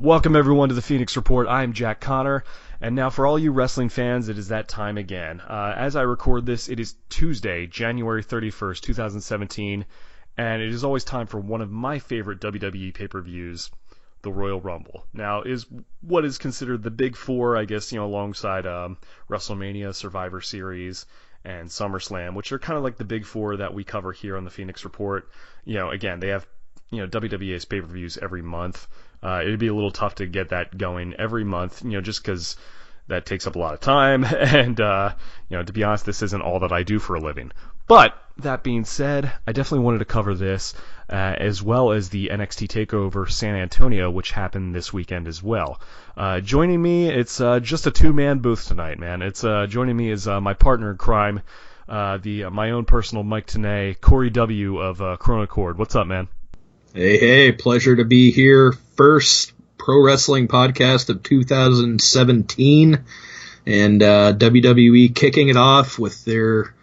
Welcome everyone to the Phoenix Report. I am Jack Connor, and now for all you wrestling fans, it is that time again. As I record this, it is Tuesday, January 31st, 2017, and it is always time for one of my favorite WWE pay-per-views, the Royal Rumble. Now, is what is considered the Big Four, I guess, alongside WrestleMania, Survivor Series, and SummerSlam, which are kind of like the Big Four that we cover here on the Phoenix Report. Again, they have WWE's pay-per-views every month. It'd be a little tough to get that going every month, just because that takes up a lot of time, and, to be honest, this isn't all that I do for a living. But, that being said, I definitely wanted to cover this, as well as the NXT TakeOver San Antonio, which happened this weekend as well. Joining me, it's just a two-man booth tonight, man. Joining me is my partner in crime, my own personal Mike Tenay, Cory W. of Recoreded. What's up, man? Hey, pleasure to be here. First pro wrestling podcast of 2017, and WWE kicking it off with their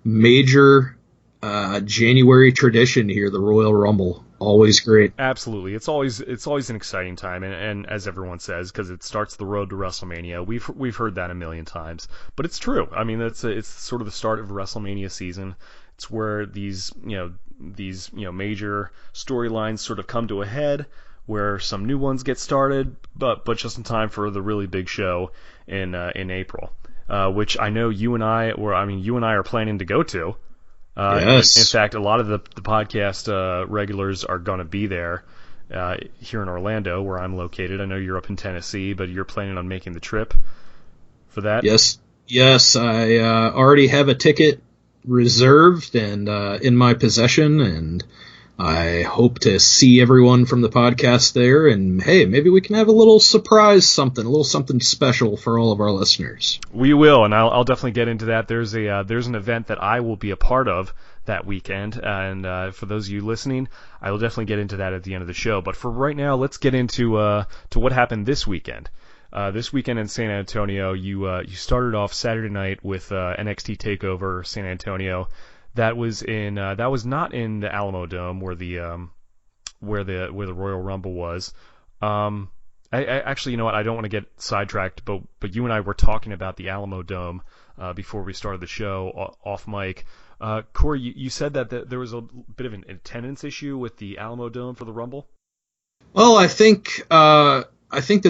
major January tradition here, the Royal Rumble. Always great. Absolutely. It's always an exciting time, and as everyone says, because it starts the road to WrestleMania. We've heard that a million times, but it's true. I mean, it's sort of the start of WrestleMania season. It's where these major storylines sort of come to a head, where some new ones get started, but just in time for the really big show in April, which I know you and I are planning to go to. Yes. In fact, a lot of the podcast regulars are going to be there here in Orlando, where I'm located. I know you're up in Tennessee, but you're planning on making the trip for that? Yes. I already have a ticket reserved and in my possession, and I hope to see everyone from the podcast there, and hey, maybe we can have a little surprise something, a little something special for all of our listeners. We will, and I'll definitely get into that. There's an event that I will be a part of that weekend, and for those of you listening, I will definitely get into that at the end of the show. But for right now, let's get into to what happened this weekend. This weekend in San Antonio, you started off Saturday night with NXT TakeOver San Antonio. That was not in the Alamo Dome where the Royal Rumble was. I actually, you know what? I don't want to get sidetracked, but you and I were talking about the Alamo Dome before we started the show off mic. Cory, you said that there was a bit of an attendance issue with the Alamo Dome for the Rumble. Well, I think that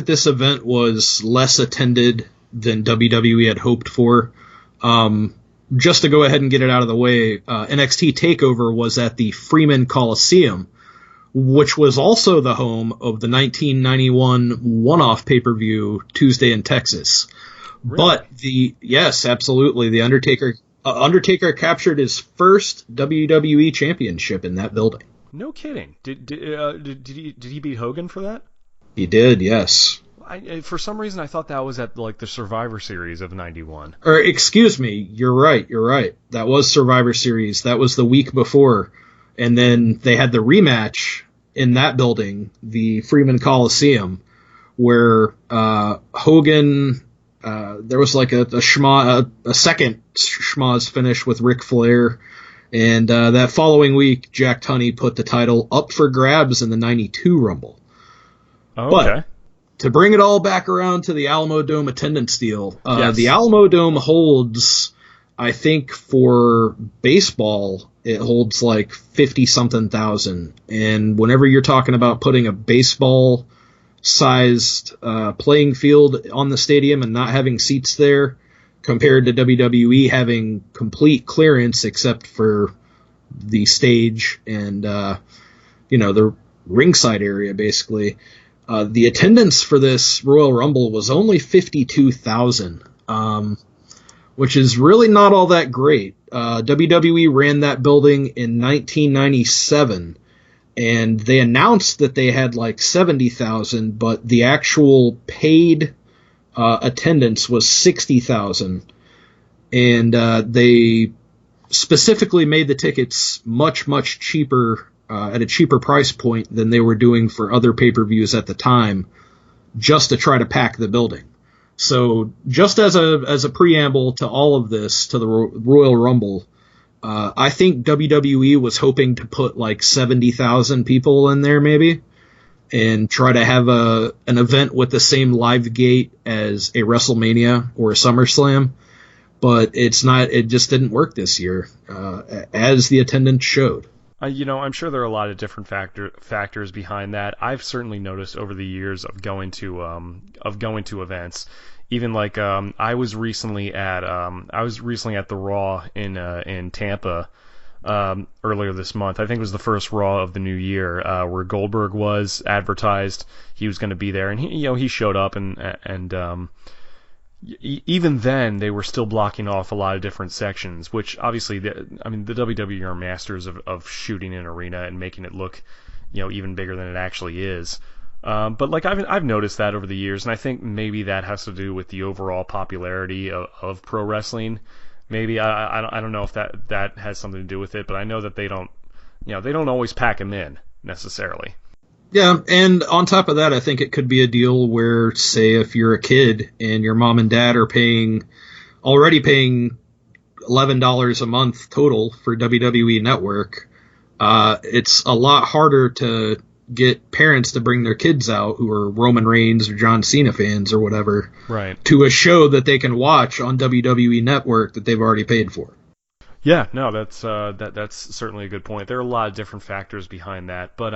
this event was less attended than WWE had hoped for. Just to go ahead and get it out of the way, NXT TakeOver was at the Freeman Coliseum, which was also the home of the 1991 one-off pay-per-view Tuesday in Texas. Really? But yes, absolutely, the Undertaker captured his first WWE championship in that building. No kidding. Did he beat Hogan for that? He did, yes. For some reason, I thought that was at the Survivor Series of '91. Or excuse me, you're right. That was Survivor Series. That was the week before, and then they had the rematch in that building, the Freeman Coliseum, where Hogan. There was like a second schmoz finish with Ric Flair, and that following week, Jack Tunney put the title up for grabs in the '92 Rumble. Oh, but okay. To bring it all back around to the Alamo Dome attendance deal, yes. The Alamo Dome holds, I think for baseball, it holds like 50-something thousand. And whenever you're talking about putting a baseball-sized playing field on the stadium and not having seats there, compared to WWE having complete clearance except for the stage and the ringside area, basically. The attendance for this Royal Rumble was only 52,000, which is really not all that great. WWE ran that building in 1997, and they announced that they had like 70,000, but the actual paid attendance was 60,000, and they specifically made the tickets much, much cheaper at a cheaper price point than they were doing for other pay-per-views at the time, just to try to pack the building. So just as a preamble to all of this, to the Royal Rumble, I think WWE was hoping to put like 70,000 people in there maybe, and try to have an event with the same live gate as a WrestleMania or a SummerSlam, but it just didn't work this year, as the attendance showed. I'm sure there are a lot of different factors behind that. I've certainly noticed over the years of going to events, even like I was recently at the Raw in Tampa earlier this month. I think it was the first Raw of the new year, where Goldberg was advertised. He was going to be there, and he showed up, and even then they were still blocking off a lot of different sections, which obviously the WWE are masters of shooting an arena and making it look even bigger than it actually is. But like I've noticed that over the years, and I think maybe that has to do with the overall popularity of pro wrestling. Maybe I don't know if that has something to do with it, but I know that they don't always pack them in necessarily. Yeah, and on top of that, I think it could be a deal where, say, if you're a kid and your mom and dad are already paying $11 a month total for WWE Network, it's a lot harder to get parents to bring their kids out who are Roman Reigns or John Cena fans or whatever, right, to a show that they can watch on WWE Network that they've already paid for. Yeah, no, that's certainly a good point. There are a lot of different factors behind that, but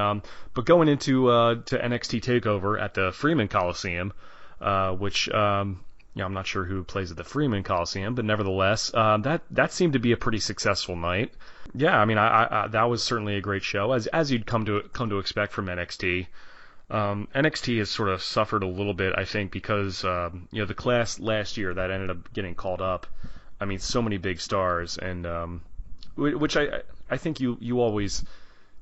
going into to NXT TakeOver at the Freeman Coliseum, which I'm not sure who plays at the Freeman Coliseum, but nevertheless, that seemed to be a pretty successful night. Yeah, I mean, I that was certainly a great show, as you'd come to expect from NXT. NXT has sort of suffered a little bit, I think, because the class last year that ended up getting called up. I mean, so many big stars, and which I think you always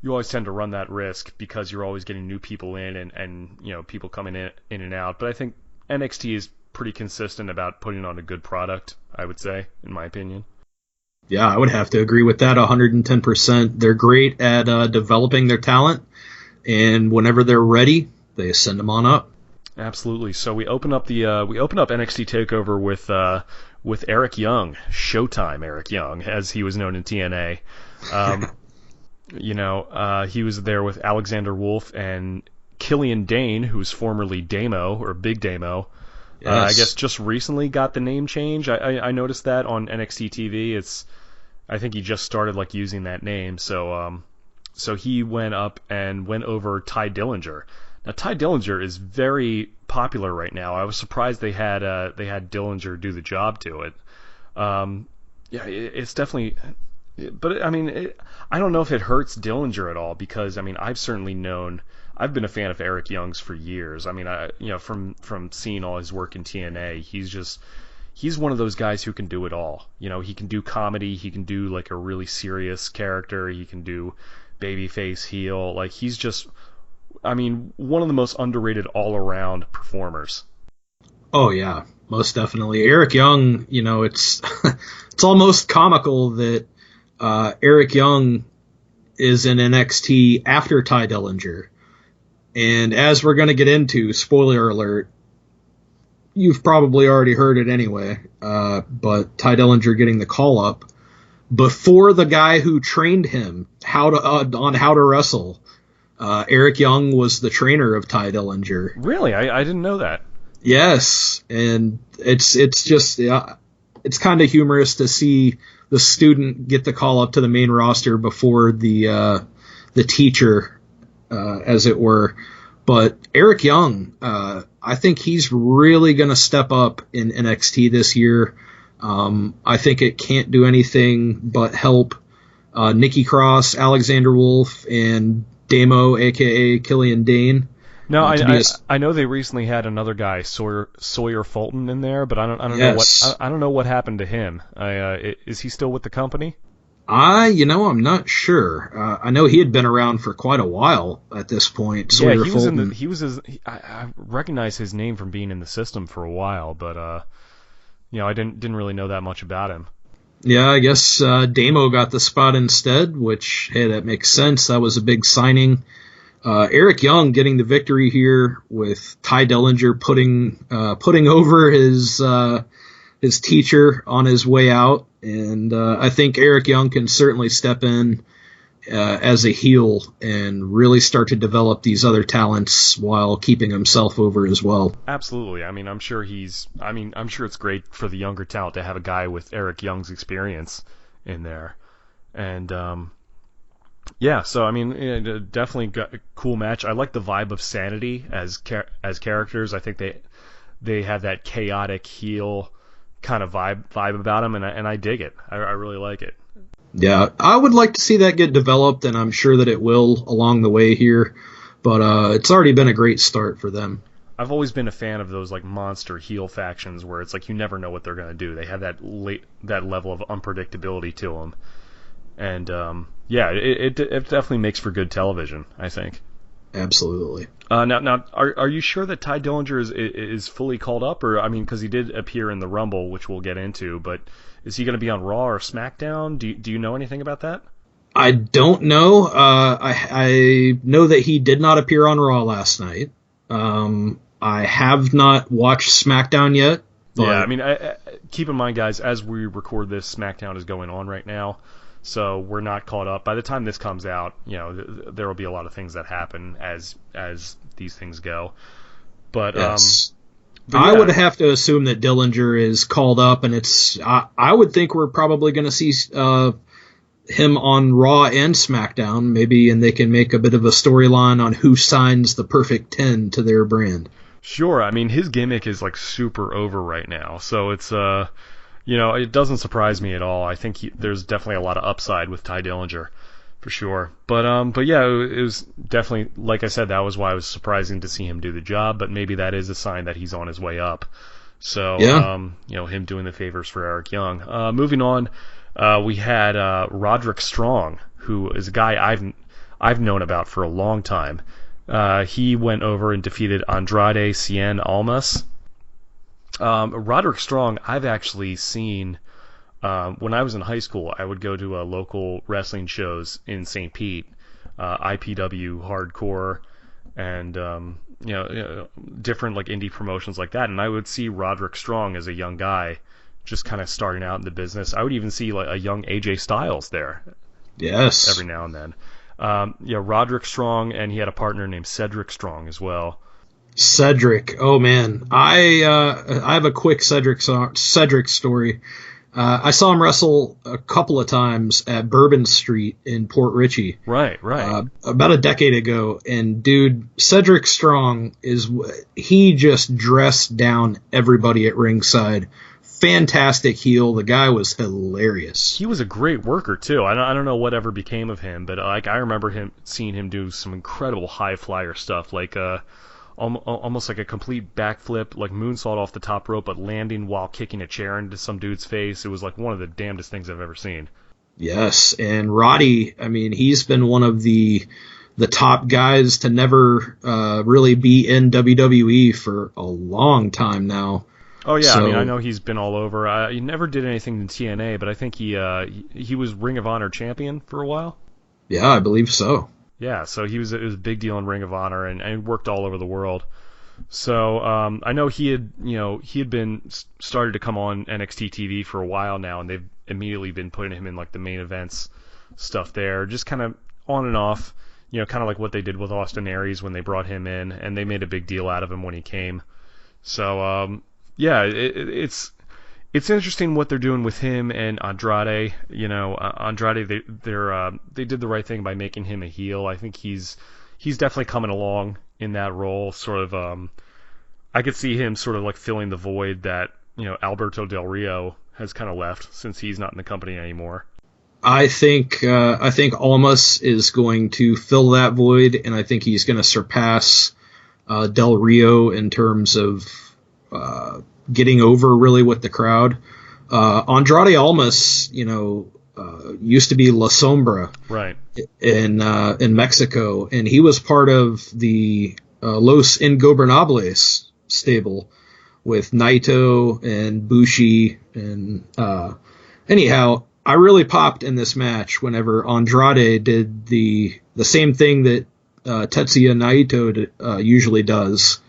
tend to run that risk because you're always getting new people in and people coming in and out. But I think NXT is pretty consistent about putting on a good product, I would say, in my opinion. Yeah, I would have to agree with that 110%. They're great at developing their talent, and whenever they're ready, they send them on up. Absolutely. So we open up NXT TakeOver with Eric Young, Showtime Eric Young, as he was known in TNA. He was there with Alexander Wolf and Killian Dane, who's formerly Damo or Big Damo. Yes. I guess just recently got the name change. I noticed that on NXT TV. I think he just started using that name. So he went up and went over Ty Dillinger. Now, Ty Dillinger is very popular right now. I was surprised they had Dillinger do the job to it. It's definitely, but I mean, I don't know if it hurts Dillinger at all because I mean, I've been a fan of Eric Young's for years. I mean, from seeing all his work in TNA, he's one of those guys who can do it all. He can do comedy, he can do a really serious character, he can do babyface, heel. He's just, I mean, one of the most underrated all-around performers. Oh yeah, most definitely. Eric Young, it's it's almost comical that Eric Young is in NXT after Ty Dillinger. And as we're going to get into, spoiler alert, you've probably already heard it anyway, but Ty Dillinger getting the call up before the guy who trained him on how to wrestle. Eric Young was the trainer of Ty Dillinger. Really? I didn't know that. Yes, and it's just it's kind of humorous to see the student get the call up to the main roster before the teacher, as it were. But Eric Young, I think he's really going to step up in NXT this year. I think it can't do anything but help Nikki Cross, Alexander Wolf, and Damo, a.k.a. Killian Dane. No, I know they recently had another guy, Sawyer Fulton, in there, but I don't know what happened to him. Is he still with the company? I'm not sure. I know he had been around for quite a while at this point. Sawyer Fulton. I recognize his name from being in the system for a while, but I didn't really know that much about him. Yeah, I guess Damo got the spot instead, which, hey, that makes sense. That was a big signing. Eric Young getting the victory here with Ty Dillinger putting over his teacher on his way out, and I think Eric Young can certainly step in as a heel and really start to develop these other talents while keeping himself over as well. Absolutely. I mean, I'm sure it's great for the younger talent to have a guy with Eric Young's experience in there. And, yeah, so, I mean, definitely got a cool match. I like the vibe of Sanity as characters. I think they have that chaotic heel kind of vibe about them, and I dig it. I really like it. Yeah, I would like to see that get developed, and I'm sure that it will along the way here. But it's already been a great start for them. I've always been a fan of those like monster heel factions where it's like you never know what they're going to do. They have that level of unpredictability to them, and yeah, it definitely makes for good television, I think. Absolutely. Now, are you sure that Ty Dillinger is fully called up, or I mean, because he did appear in the Rumble, which we'll get into, but is he going to be on Raw or SmackDown? Do you know anything about that? I don't know. I know that he did not appear on Raw last night. I have not watched SmackDown yet. But... Yeah, I mean, keep in mind, guys, as we record this, SmackDown is going on right now, so we're not caught up. By the time this comes out, you know, there will be a lot of things that happen as these things go. But yes. But yeah. I would have to assume that Dillinger is called up, and I would think we're probably going to see him on Raw and SmackDown, maybe, and they can make a bit of a storyline on who signs the perfect 10 to their brand. Sure, I mean, his gimmick is like super over right now, so it's you know, it doesn't surprise me at all. I think there's definitely a lot of upside with Ty Dillinger, for sure. But yeah, it was definitely, like I said, that was why it was surprising to see him do the job. But maybe that is a sign that he's on his way up. So yeah. You know, him doing the favors for Eric Young. Moving on, we had Roderick Strong, who is a guy I've known about for a long time. He went over and defeated Andrade Cien Almas. Roderick Strong, I've actually seen. When I was in high school, I would go to local wrestling shows in St. Pete, IPW Hardcore, and you know, different like indie promotions like that. And I would see Roderick Strong as a young guy, just kind of starting out in the business. I would even see like a young AJ Styles there. Yes. Every now and then. Yeah, Roderick Strong, and he had a partner named Cedric Strong as well. Cedric, oh man, I have a quick Cedric story. I saw him wrestle a couple of times at Bourbon Street in Port Richey. Right. About a decade ago. And, dude, Cedric Strong, he just dressed down everybody at ringside. Fantastic heel. The guy was hilarious. He was a great worker, too. I don't know whatever became of him, but like I remember seeing him do some incredible high flyer stuff, like almost like a complete backflip, like moonsault off the top rope, but landing while kicking a chair into some dude's face. It was like one of the damnedest things I've ever seen. Yes, and Roddy, I mean, he's been one of the top guys to never really be in WWE for a long time now. Oh yeah, so, I mean, I know he's been all over. He never did anything in TNA, but I think he was Ring of Honor champion for a while. Yeah, I believe so. Yeah, so it was a big deal in Ring of Honor and worked all over the world. So I know he had been started to come on NXT TV for a while now, and they've immediately been putting him in like the main events stuff there, just kind of on and off, you know, kind of like what they did with Austin Aries when they brought him in, and they made a big deal out of him when he came. So yeah, it's interesting what they're doing with him and Andrade. You know, Andrade, they did the right thing by making him a heel. I think he's definitely coming along in that role. Sort of, I could see him sort of like filling the void that, you know, Alberto Del Rio has kind of left since he's not in the company anymore. I think Almas is going to fill that void, and I think he's going to surpass Del Rio in terms of getting over really with the crowd. Andrade Almas, you know, used to be La Sombra, right, in Mexico, and he was part of the Los Ingobernables stable with Naito and Bushi, and anyhow, I really popped in this match whenever Andrade did the same thing that Tetsuya Naito usually does.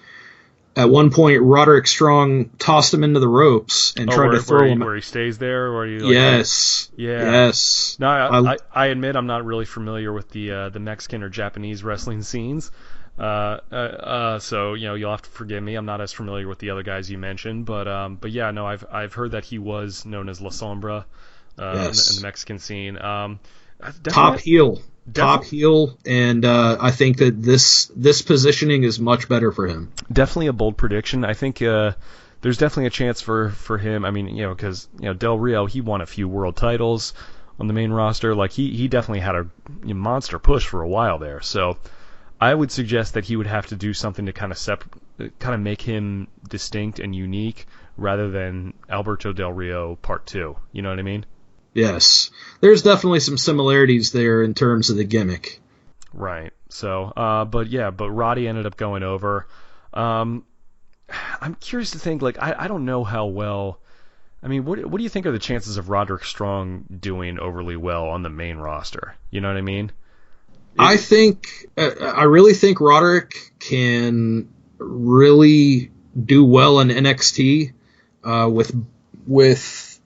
At one point, Roderick Strong tossed him into the ropes and tried to throw him. Where he stays there? Or you yes. Yeah. Yes. No, I admit I'm not really familiar with the Mexican or Japanese wrestling scenes. So you'll have to forgive me. I'm not as familiar with the other guys you mentioned, but yeah, no, I've heard that he was known as La Sombra in the Mexican scene. Top heel, and I think that this positioning is much better for him. Definitely a bold prediction. I think there's definitely a chance for him. I mean, because Del Rio, he won a few world titles on the main roster. Like he definitely had a monster push for a while there. So I would suggest that he would have to do something to kind of make him distinct and unique, rather than Alberto Del Rio Part 2. You know what I mean? Yes. There's definitely some similarities there in terms of the gimmick. Right. So, but Roddy ended up going over. I'm curious to think, like, I don't know how well. I mean, what do you think are the chances of Roderick Strong doing overly well on the main roster? You know what I mean? I really think Roderick can really do well in NXT with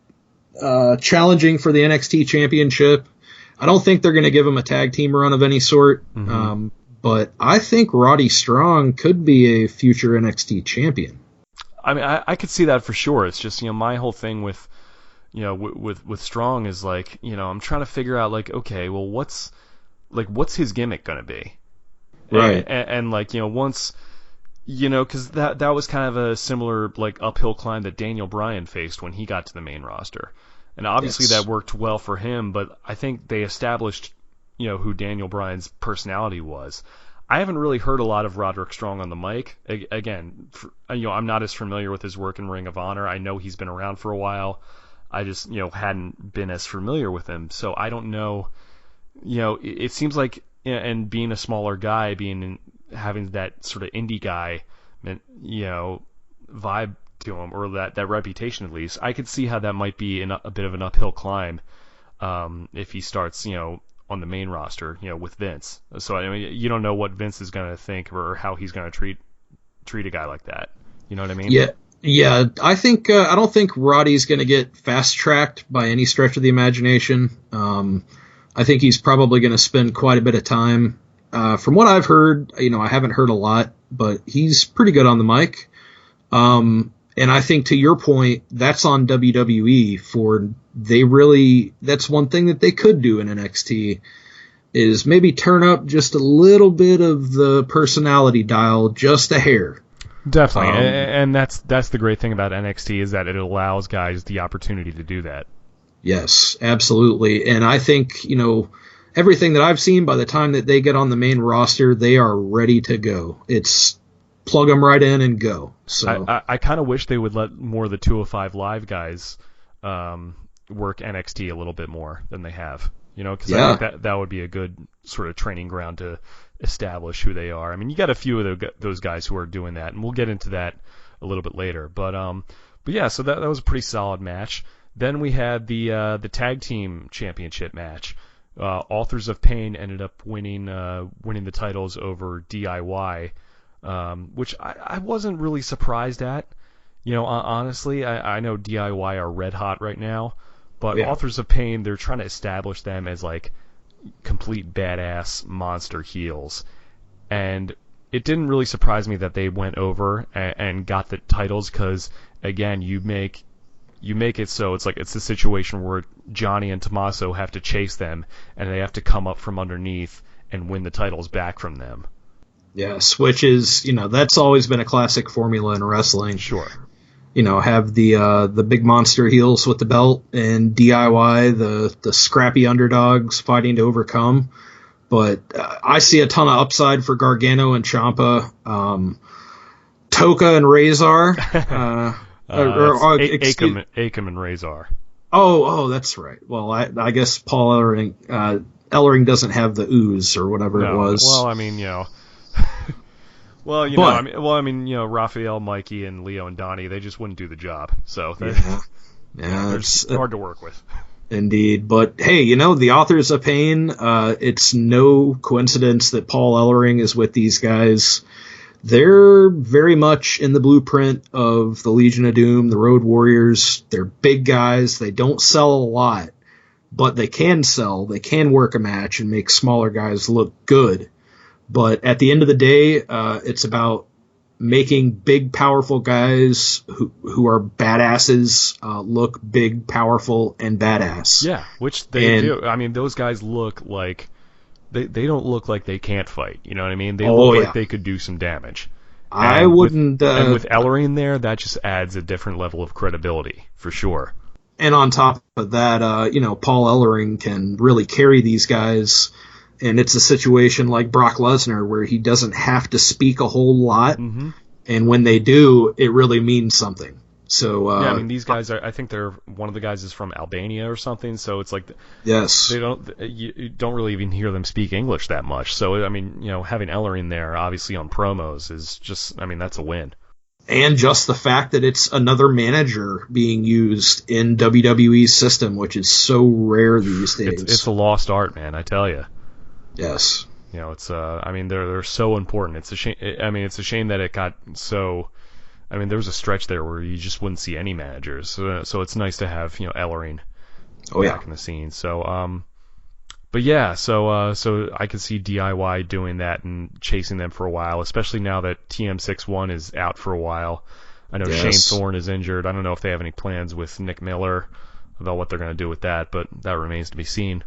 challenging for the NXT championship. I don't think they're going to give him a tag team run of any sort, but I think Roddy Strong could be a future NXT champion. I mean, I could see that for sure. It's just, my whole thing with Strong is like, I'm trying to figure out, like, okay, well, what's his gimmick going to be? Right. And like, once, because that was kind of a similar, like, uphill climb that Daniel Bryan faced when he got to the main roster. And obviously that worked well for him, but I think they established, who Daniel Bryan's personality was. I haven't really heard a lot of Roderick Strong on the mic. Again, I'm not as familiar with his work in Ring of Honor. I know he's been around for a while. I just, hadn't been as familiar with him. So I don't know, it seems like, and being a smaller guy, having that sort of indie guy, vibe to him, or that reputation at least, I could see how that might be a bit of an uphill climb if he starts, on the main roster, with Vince. So I mean, you don't know what Vince is going to think or how he's going to treat a guy like that. You know what I mean? Yeah. I think I don't think Roddy's going to get fast tracked by any stretch of the imagination. I think he's probably going to spend quite a bit of time. From what I've heard, I haven't heard a lot, but he's pretty good on the mic. And I think, to your point, that's on WWE that's one thing that they could do in NXT, is maybe turn up just a little bit of the personality dial, just a hair. Definitely. And that's the great thing about NXT, is that it allows guys the opportunity to do that. Yes, absolutely. And I think, everything that I've seen, by the time that they get on the main roster, they are ready to go. It's plug them right in and go. So I kind of wish they would let more of the 205 Live guys work NXT a little bit more than they have. Because I think that would be a good sort of training ground to establish who they are. I mean, you got a few of those guys who are doing that, and we'll get into that a little bit later. But yeah, so that was a pretty solid match. Then we had the tag team championship match. Authors of Pain ended up winning the titles over DIY. Which I wasn't really surprised at. Honestly, I know DIY are red hot right now, but Authors of Pain, they're trying to establish them as, like, complete badass monster heels. And it didn't really surprise me that they went over and got the titles, because, again, you make it so it's like it's a situation where Johnny and Tommaso have to chase them, and they have to come up from underneath and win the titles back from them. Yes, which is, that's always been a classic formula in wrestling. Sure. Have the big monster heels with the belt, and DIY, the scrappy underdogs fighting to overcome. But I see a ton of upside for Gargano and Ciampa. Toka and Razor. Akam and Razor. Oh, that's right. Well, I guess Paul Ellering doesn't have the ooze or whatever it was. Well, I mean, Raphael, Mikey, and Leo and Donnie, they just wouldn't do the job. So it's hard to work with. Indeed. But hey, the Authors of Pain, it's no coincidence that Paul Ellering is with these guys. they're very much in the blueprint of the Legion of Doom, the Road Warriors. They're big guys. They don't sell a lot, but they can sell. They can work a match and make smaller guys look good. But at the end of the day, it's about making big, powerful guys who are badasses look big, powerful, and badass. Yeah, which they do. I mean, those guys look like they don't look like they can't fight. You know what I mean? They look like they could do some damage. I wouldn't. And with Ellering there, that just adds a different level of credibility for sure. And on top of that, Paul Ellering can really carry these guys. And it's a situation like Brock Lesnar where he doesn't have to speak a whole lot. Mm-hmm. And when they do, it really means something. So I mean, these guys I think one of the guys is from Albania or something. So it's like, yes, you don't really even hear them speak English that much. So I mean, having Ellering there, obviously on promos, is just, I mean, that's a win. And just the fact that it's another manager being used in WWE's system, which is so rare these days. It's a lost art, man. I tell you. Yes. It's I mean, they're so important. It's a shame. I mean, it's a shame that it got so. I mean, there was a stretch there where you just wouldn't see any managers. So it's nice to have Ellering back in the scene. So but yeah, so I could see DIY doing that and chasing them for a while, especially now that TM61 is out for a while. I know Shane Thorne is injured. I don't know if they have any plans with Nick Miller about what they're going to do with that, but that remains to be seen.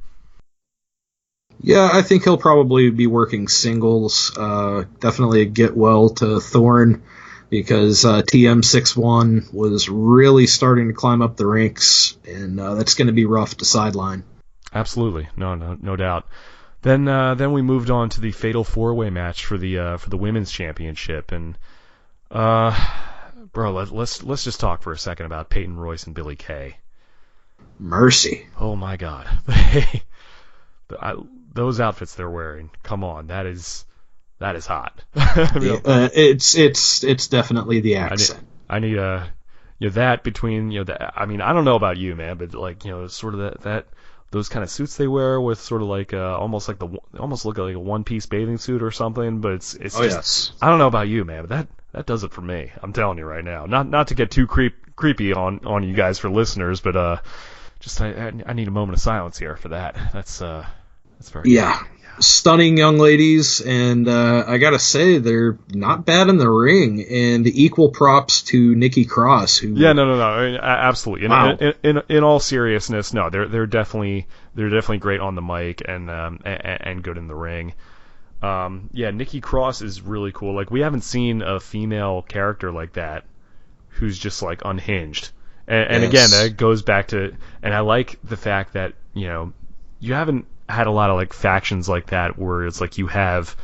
Yeah, I think he'll probably be working singles. Definitely a get well to Thorne, because TM61 was really starting to climb up the ranks, and that's going to be rough to sideline. Absolutely, no doubt. Then we moved on to the Fatal 4-Way match for the Women's Championship, and bro, let's just talk for a second about Peyton Royce and Billie Kay. Mercy. Oh my God, those outfits they're wearing. Come on, that is hot. It's definitely the accent. I need that between I mean, I don't know about you, man, but like sort of that those kind of suits they wear with sort of like almost look like a one-piece bathing suit or something, but it's just, yes. I don't know about you, man, but that does it for me. I'm telling you right now. Not to get too creepy on you guys for listeners, but just I need a moment of silence here for that. That's very yeah. Stunning young ladies, and I gotta say they're not bad in the ring, and equal props to Nikki Cross. Who no, I mean, absolutely. Wow. In all seriousness, no, they're definitely great on the mic and good in the ring. Nikki Cross is really cool. Like, we haven't seen a female character like that who's just like unhinged. And again, that goes back to, and I like the fact that you haven't had a lot of like factions like that where it's like you have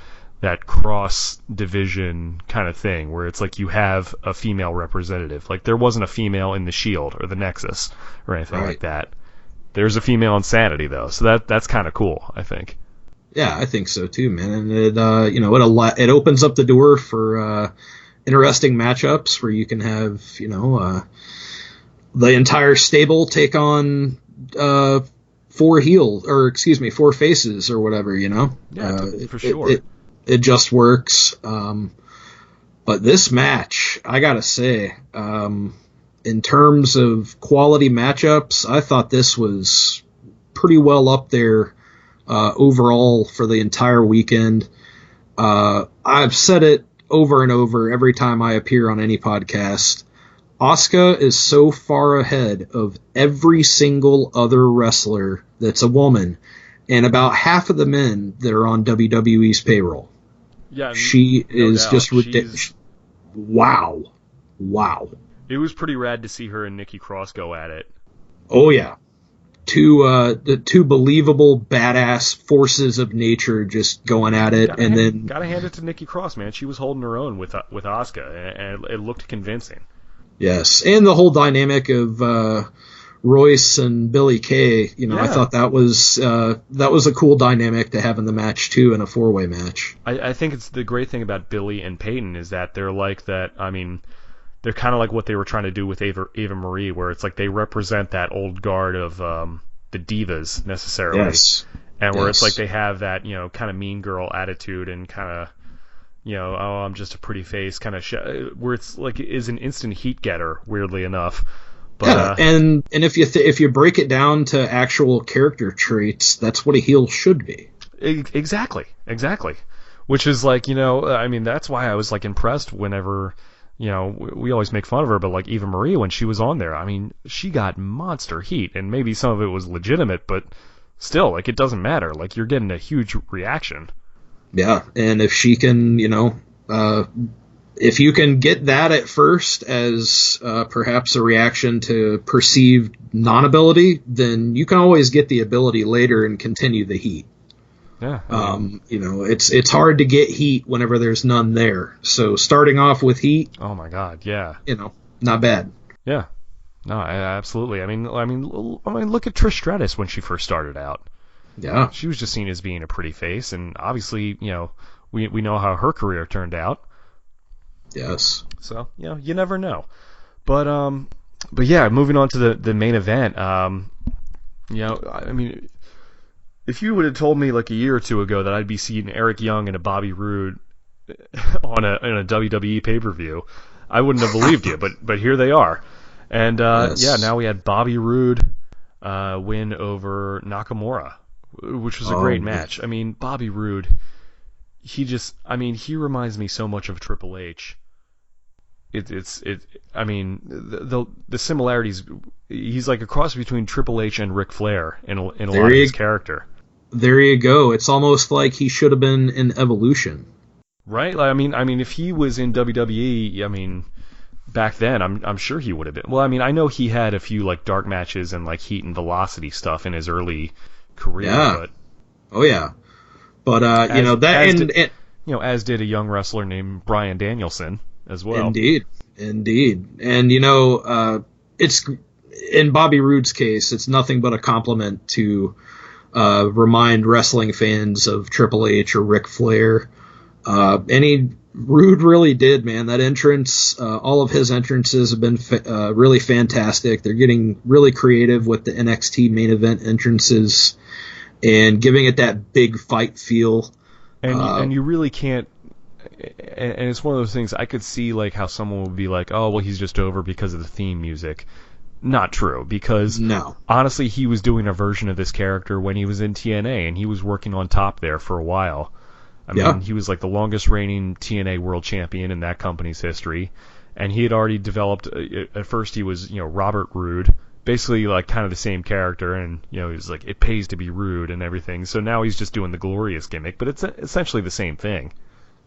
that cross division kind of thing where it's like you have a female representative. Like, there wasn't a female in the Shield or the Nexus or anything like that. There's a female in Sanity though, so that's kind of cool, I think. Yeah, I think so too, man. And it opens up the door for interesting matchups where you can have the entire stable take on four faces or whatever, Yeah, for sure. It just works. But this match, I gotta say, in terms of quality matchups, I thought this was pretty well up there overall for the entire weekend. I've said it over and over every time I appear on any podcast. Asuka is so far ahead of every single other wrestler that's a woman, and about half of the men that are on WWE's payroll. Yeah, she is just ridiculous. Wow. It was pretty rad to see her and Nikki Cross go at it. Oh yeah, the two believable badass forces of nature just going at it, gotta hand it to Nikki Cross, man. She was holding her own with Asuka, and it looked convincing. Yes, and the whole dynamic of Royce and Billie Kay, I thought that was a cool dynamic to have in the match too, in a 4-way match. I think it's the great thing about Billie and Peyton is that they're like that. I mean, they're kind of like what they were trying to do with Ava Marie, where it's like they represent that old guard of the divas necessarily, yes. And where it's like they have that kind of mean girl attitude and kind of oh, I'm just a pretty face kind of where it's like is an instant heat getter, weirdly enough. But, yeah, and if you break it down to actual character traits, that's what a heel should be. Exactly. Which is like, I mean, that's why I was like impressed whenever, we always make fun of her, but like Eva Marie, when she was on there, I mean, she got monster heat, and maybe some of it was legitimate, but still, like, it doesn't matter. Like, you're getting a huge reaction. Yeah, and if she can, if you can get that at first as perhaps a reaction to perceived non-ability, then you can always get the ability later and continue the heat. Yeah. It's hard to get heat whenever there's none there. So starting off with heat. Oh my God, yeah. Not bad. Yeah. No, absolutely. I mean, look at Trish Stratus when she first started out. Yeah. She was just seen as being a pretty face, and obviously, we know how her career turned out. Yes. So, you never know. But yeah, moving on to the main event. I mean, if you would have told me like a year or two ago that I'd be seeing Eric Young and a Bobby Roode on a WWE pay-per-view, I wouldn't have believed you. But here they are. And yes. Yeah, now we had Bobby Roode win over Nakamura, which was a great match. I mean, Bobby Roode, he reminds me so much of Triple H. I mean, the similarities. He's like a cross between Triple H and Ric Flair in a lot of his character. There you go. It's almost like he should have been in Evolution. Right? I mean, if he was in WWE, I mean, back then, I'm sure he would have been. Well, I mean, I know he had a few like dark matches and like heat and velocity stuff in his early career. Yeah. But, oh yeah. But as did a young wrestler named Bryan Danielson as well. Indeed. And it's in Bobby Roode's case, it's nothing but a compliment to remind wrestling fans of Triple H or Ric Flair. Roode really did, man. That entrance, all of his entrances have been really fantastic. They're getting really creative with the NXT main event entrances and giving it that big fight feel. And you really can't. And it's one of those things I could see like how someone would be like, oh, well, he's just over because of the theme music. Not true, because honestly, he was doing a version of this character when he was in TNA, and he was working on top there for a while. I mean, he was like the longest reigning TNA world champion in that company's history, and he had already developed. At first, he was Robert Roode, basically like kind of the same character, and he was like, it pays to be rude and everything. So now he's just doing the glorious gimmick, but it's essentially the same thing.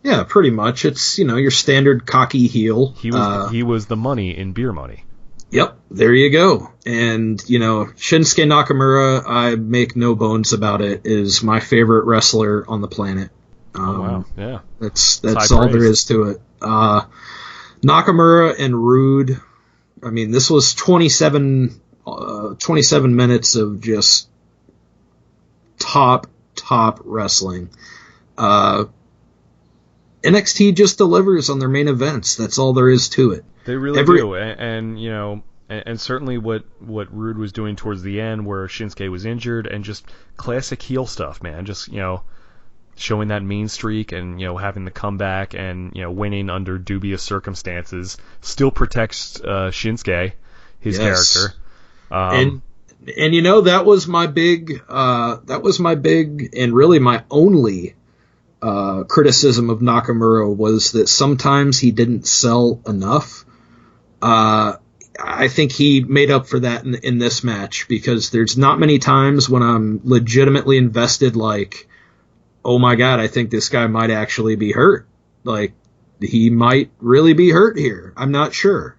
Yeah, pretty much. It's your standard cocky heel. He was the money in Beer Money. Yep, there you go. And, Shinsuke Nakamura, I make no bones about it, is my favorite wrestler on the planet. Oh, wow, yeah. That's all there is to it. Nakamura and Roode, I mean, this was 27 minutes of just top wrestling. NXT just delivers on their main events. That's all there is to it. They really do, and certainly what Roode was doing towards the end, where Shinsuke was injured, and just classic heel stuff, man. Just showing that mean streak, and having the comeback, and winning under dubious circumstances, still protects Shinsuke, his character. And that was my big and really my only criticism of Nakamura, was that sometimes he didn't sell enough. I think he made up for that in this match, because there's not many times when I'm legitimately invested, like, oh my God, I think this guy might actually be hurt. Like, he might really be hurt here. I'm not sure.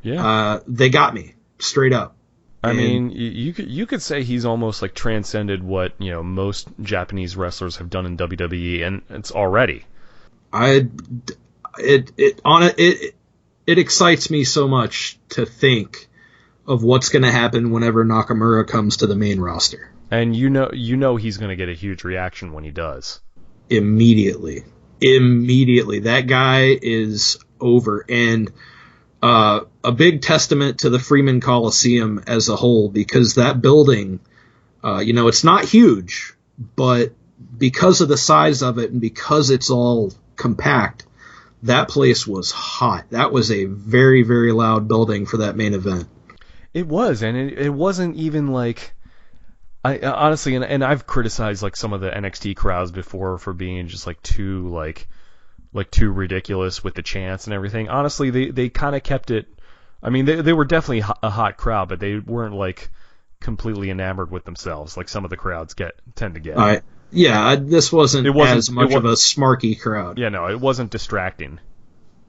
Yeah. They got me straight up. I mean, you could say he's almost like transcended what most Japanese wrestlers have done in WWE, and it's already. It excites me so much to think of what's going to happen whenever Nakamura comes to the main roster. And he's going to get a huge reaction when he does. Immediately. That guy is over. And a big testament to the Freeman Coliseum as a whole, because that building, it's not huge, but because of the size of it and because it's all compact, that place was hot. That was a very, very loud building for that main event. It was, and it wasn't even like, I honestly, and I've criticized like some of the NXT crowds before for being just like too too ridiculous with the chants and everything. Honestly, they kind of kept it. I mean, they were definitely a hot crowd, but they weren't like completely enamored with themselves like some of the crowds tend to get. Yeah, this wasn't as much of a smarky crowd. Yeah, no, it wasn't distracting.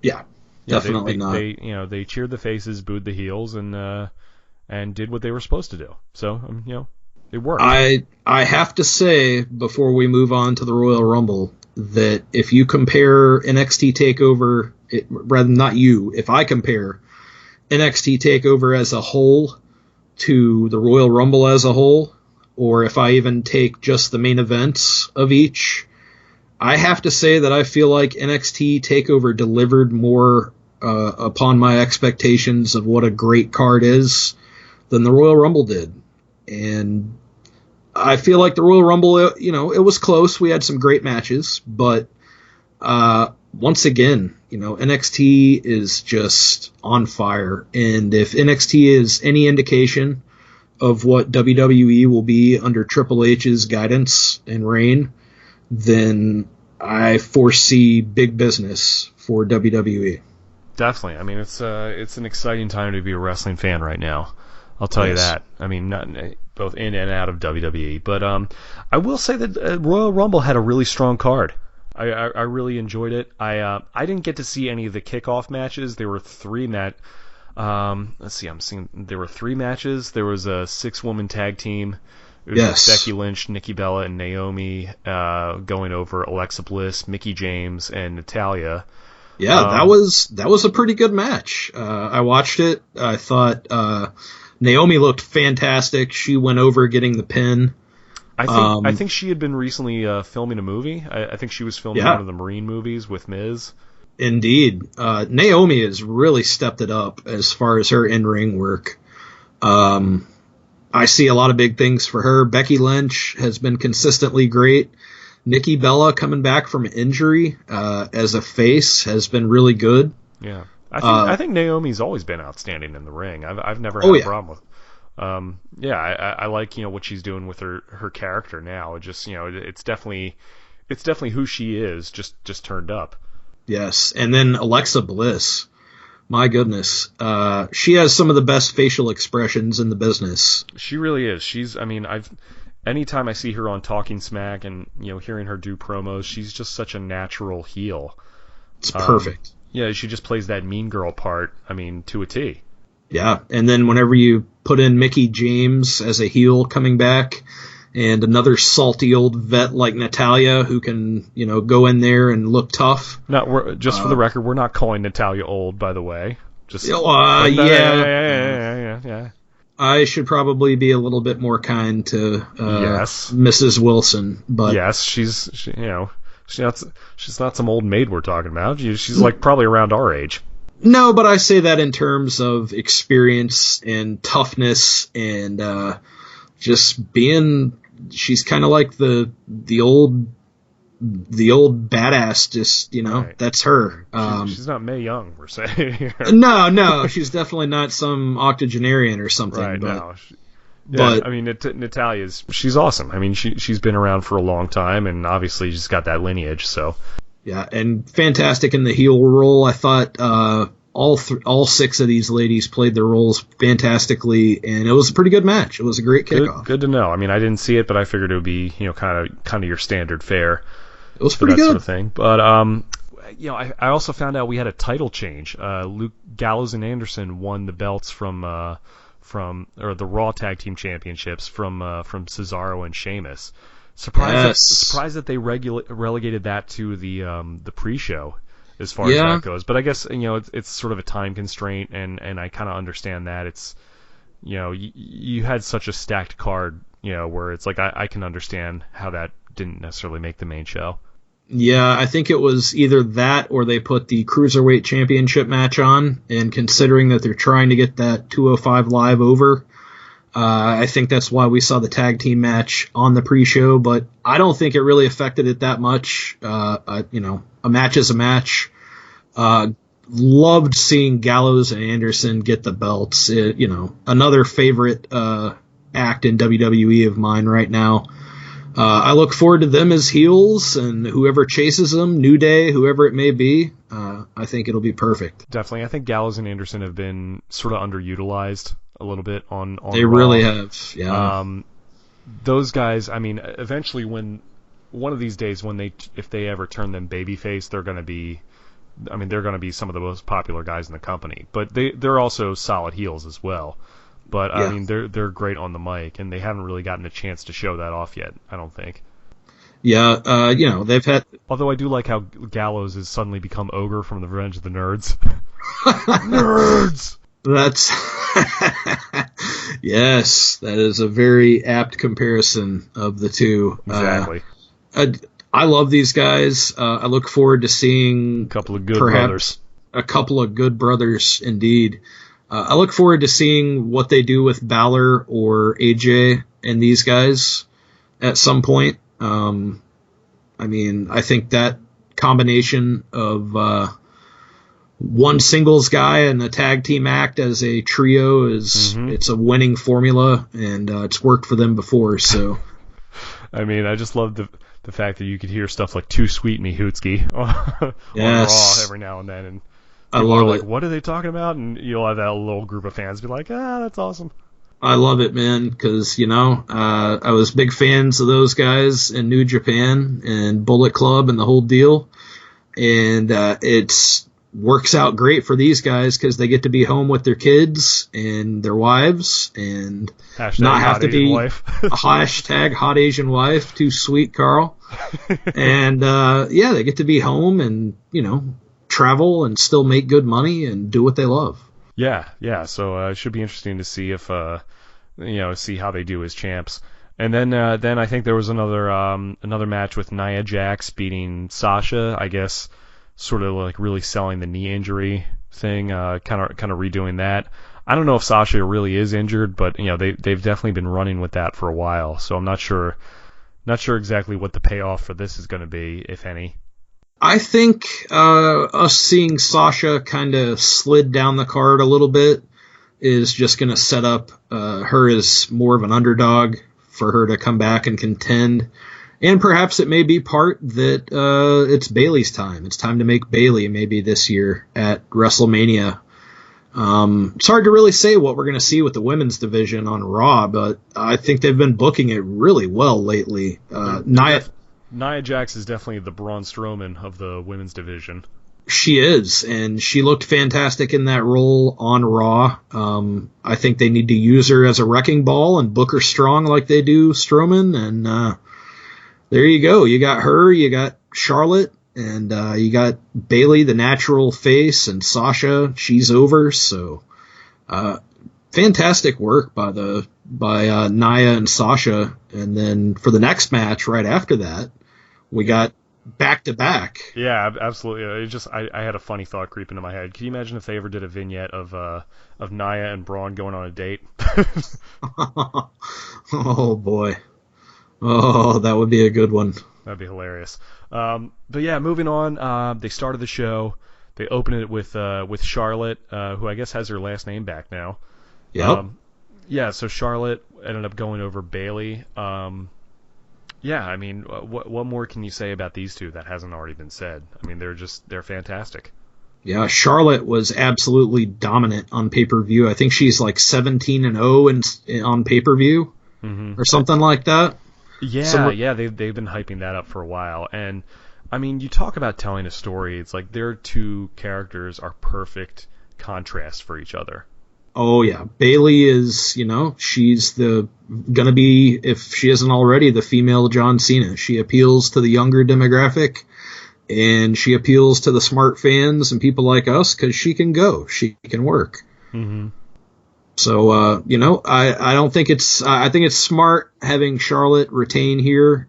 Yeah, definitely not. They cheered the faces, booed the heels, and did what they were supposed to do. So, it worked. I have to say, before we move on to the Royal Rumble, that if you compare NXT TakeOver, if I compare NXT TakeOver as a whole to the Royal Rumble as a whole, or if I even take just the main events of each, I have to say that I feel like NXT TakeOver delivered more upon my expectations of what a great card is than the Royal Rumble did. And I feel like the Royal Rumble, it was close. We had some great matches, but once again, NXT is just on fire. And if NXT is any indication of what WWE will be under Triple H's guidance and reign, then I foresee big business for WWE. Definitely. I mean, it's an exciting time to be a wrestling fan right now. I'll tell you that. I mean, not both in and out of WWE. But I will say that Royal Rumble had a really strong card. I really enjoyed it. I didn't get to see any of the kickoff matches. There were three let's see. There were three matches. There was a 6-woman tag team. It was Becky Lynch, Nikki Bella, and Naomi going over Alexa Bliss, Mickie James, and Natalya. Yeah, that was a pretty good match. I watched it. I thought Naomi looked fantastic. She went over getting the pin. I think she had been recently filming a movie. I think she was filming one of the Marine movies with Miz. Indeed. Naomi has really stepped it up as far as her in-ring work. I see a lot of big things for her. Becky Lynch has been consistently great. Nikki Bella coming back from injury as a face has been really good. Yeah. I think Naomi's always been outstanding in the ring. I've never had a problem with. I like what she's doing with her character now. It just it's definitely who she is. Just turned up. Yes, and then Alexa Bliss. My goodness, she has some of the best facial expressions in the business. She really is. Anytime I see her on Talking Smack and hearing her do promos, she's just such a natural heel. It's perfect. Yeah, she just plays that mean girl part. I mean, to a T. Yeah, and then whenever you put in Mickie James as a heel coming back, and another salty old vet like Natalya who can, go in there and look tough. No, for the record, we're not calling Natalya old, by the way. Yeah. I should probably be a little bit more kind to Mrs. Wilson, but yes, she's not some old maid we're talking about. She's like probably around our age. No, but I say that in terms of experience and toughness and just being. She's kind of like the old badass. Just right. That's her. She's not Mae Young, we're saying here. No, she's definitely not some octogenarian or something. Right. But, but I mean, she's awesome. I mean, she's been around for a long time, and obviously she's got that lineage. So yeah, and fantastic in the heel role. I thought all 6 of these ladies played their roles fantastically, and it was a pretty good match. It was a great kickoff. Good to know. I mean, I didn't see it, but I figured it would be kind of your standard fare. It was pretty good, sort of thing. But I also found out we had a title change. Gallows and Anderson won the belts from the Raw Tag Team Championships from Cesaro and Sheamus. Surprised that they relegated that to the pre-show. As far as that goes, but I guess it's sort of a time constraint, and I kind of understand that. It's you had such a stacked card, where it's like I can understand how that didn't necessarily make the main show. Yeah, I think it was either that or they put the Cruiserweight Championship match on, and considering that they're trying to get that 205 Live over, I think that's why we saw the tag team match on the pre-show, but I don't think it really affected it that much. A match is a match. Loved seeing Gallows and Anderson get the belts. Another favorite act in WWE of mine right now. I look forward to them as heels, and whoever chases them, New Day, whoever it may be, I think it'll be perfect. Definitely. I think Gallows and Anderson have been sort of underutilized a little bit on They Raw. really have, yeah. Those guys, I mean, eventually when one of these days if they ever turn them babyface, they're going to be some of the most popular guys in the company. But they're also solid heels as well. But yeah. I mean, they're great on the mic, and they haven't really gotten a chance to show that off yet, I don't think. Yeah, they've had... Although I do like how Gallows has suddenly become Ogre from the Revenge of the Nerds. Nerds! That's... Yes, that is a very apt comparison of the two. Exactly. I love these guys. I look forward to seeing... A couple of good brothers. A couple of good brothers, indeed. I look forward to seeing what they do with Balor or AJ and these guys at some point. I think that combination of one singles guy and a tag team act as a trio it's a winning formula, and it's worked for them before. So, I mean, I just love the fact that you could hear stuff like "Too Sweet Me Hootski" on Raw every now and then, and I love it. Like, it. what are they talking about? And you'll have that little group of fans be like, that's awesome. I love it, man, because, I was big fans of those guys in New Japan and Bullet Club and the whole deal. And it's works out great for these guys because they get to be home with their kids and their wives and not have to be a hashtag hot Asian wife. Too sweet, Carl. And, they get to be home and, travel and still make good money and do what they love. Yeah. So it should be interesting to see if see how they do as champs. And then I think there was another match with Nia Jax beating Sasha. I guess sort of like really selling the knee injury thing. Kind of redoing that. I don't know if Sasha really is injured, but they've definitely been running with that for a while. So I'm not sure exactly what the payoff for this is going to be, if any. I think us seeing Sasha kind of slid down the card a little bit is just going to set up her as more of an underdog for her to come back and contend. And perhaps it may be part that it's Bayley's time. It's time to make Bayley maybe this year at WrestleMania. It's hard to really say what we're going to see with the women's division on Raw, but I think they've been booking it really well lately. Nia Jax is definitely the Braun Strowman of the women's division. She is, and she looked fantastic in that role on Raw. I think they need to use her as a wrecking ball and book her strong like they do Strowman, and there you go. You got her, you got Charlotte, and you got Bayley, the natural face, and Sasha, she's over. So fantastic work by Nia and Sasha. And then for the next match right after that, we got back-to-back. Yeah, absolutely. I had a funny thought creep into my head. Can you imagine if they ever did a vignette of Nia and Braun going on a date? Oh, boy. Oh, that would be a good one. That'd be hilarious. But yeah, moving on. They started the show. They opened it with Charlotte, who I guess has her last name back now. Yep. So Charlotte ended up going over Bayley. I mean, what more can you say about these two that hasn't already been said? I mean, they're fantastic. Yeah, Charlotte was absolutely dominant on pay-per-view. I think she's like 17-0 on pay-per-view or something like that. Yeah, they've been hyping that up for a while. And, I mean, you talk about telling a story. It's like their two characters are perfect contrast for each other. Oh, yeah. Bayley is, she's gonna be, if she isn't already, the female John Cena. She appeals to the younger demographic, and she appeals to the smart fans and people like us because she can go. She can work. Mm-hmm. So, I don't think I think it's smart having Charlotte retain here.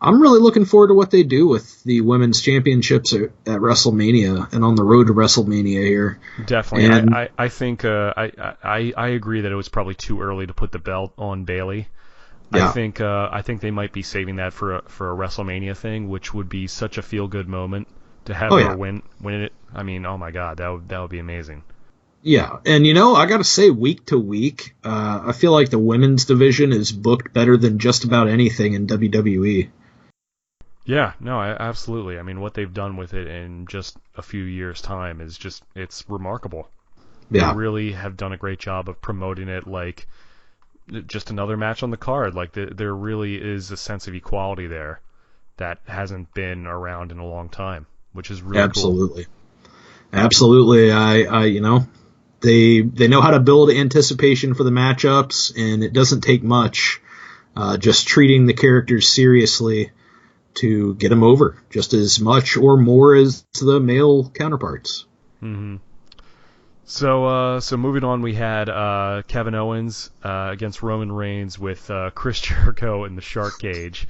I'm really looking forward to what they do with the women's championships at WrestleMania and on the road to WrestleMania here. Definitely. And, I think I agree that it was probably too early to put the belt on Bayley. Yeah. I think they might be saving that for a WrestleMania thing, which would be such a feel good moment to have her win it. I mean, oh my God, that would be amazing. Yeah, and I got to say, week to week, I feel like the women's division is booked better than just about anything in WWE. Yeah, no, absolutely. I mean, what they've done with it in just a few years' time is it's remarkable. Yeah. They really have done a great job of promoting it like just another match on the card. Like, there really is a sense of equality there that hasn't been around in a long time, which is really Absolutely. Cool. Absolutely. They know how to build anticipation for the matchups, and it doesn't take much. Just treating the characters seriously to get them over just as much or more as the male counterparts. Mm-hmm. So moving on, we had Kevin Owens against Roman Reigns with Chris Jericho in the shark cage.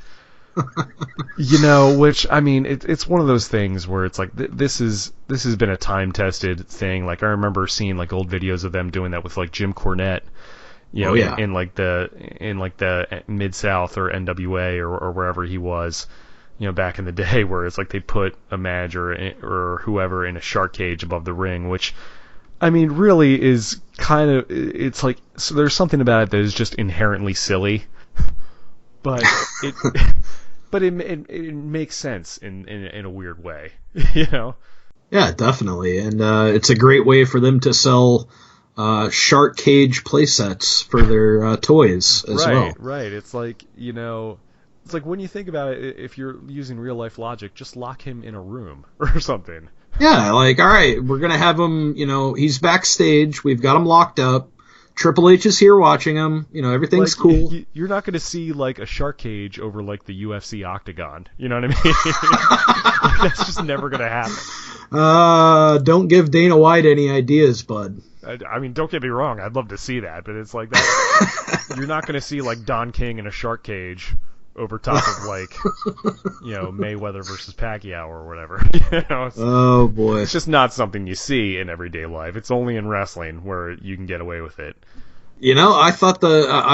Which, I mean, it's one of those things where it's like this has been a time tested thing. Like, I remember seeing like old videos of them doing that with like Jim Cornette, in the Mid-South or NWA or wherever he was. Back in the day, where it's like they put a Madge or whoever in a shark cage above the ring, which, I mean, really is kind of, it's like, so there's something about it that is just inherently silly, but it makes sense in a weird way, Yeah, definitely, and it's a great way for them to sell shark cage play sets for their toys as well. Right. It's like, it's like when you think about it, if you're using real life logic, just lock him in a room or something. Yeah, like, all right, we're going to have him, he's backstage. We've got him locked up. Triple H is here watching him. Everything's cool. You're not going to see, like, a shark cage over, like, the UFC octagon. You know what I mean? That's just never going to happen. Don't give Dana White any ideas, bud. I mean, don't get me wrong. I'd love to see that, but it's like that. You're not going to see, like, Don King in a shark cage over top of, like, Mayweather versus Pacquiao or whatever. Oh boy, it's just not something you see in everyday life. It's only in wrestling where you can get away with it. I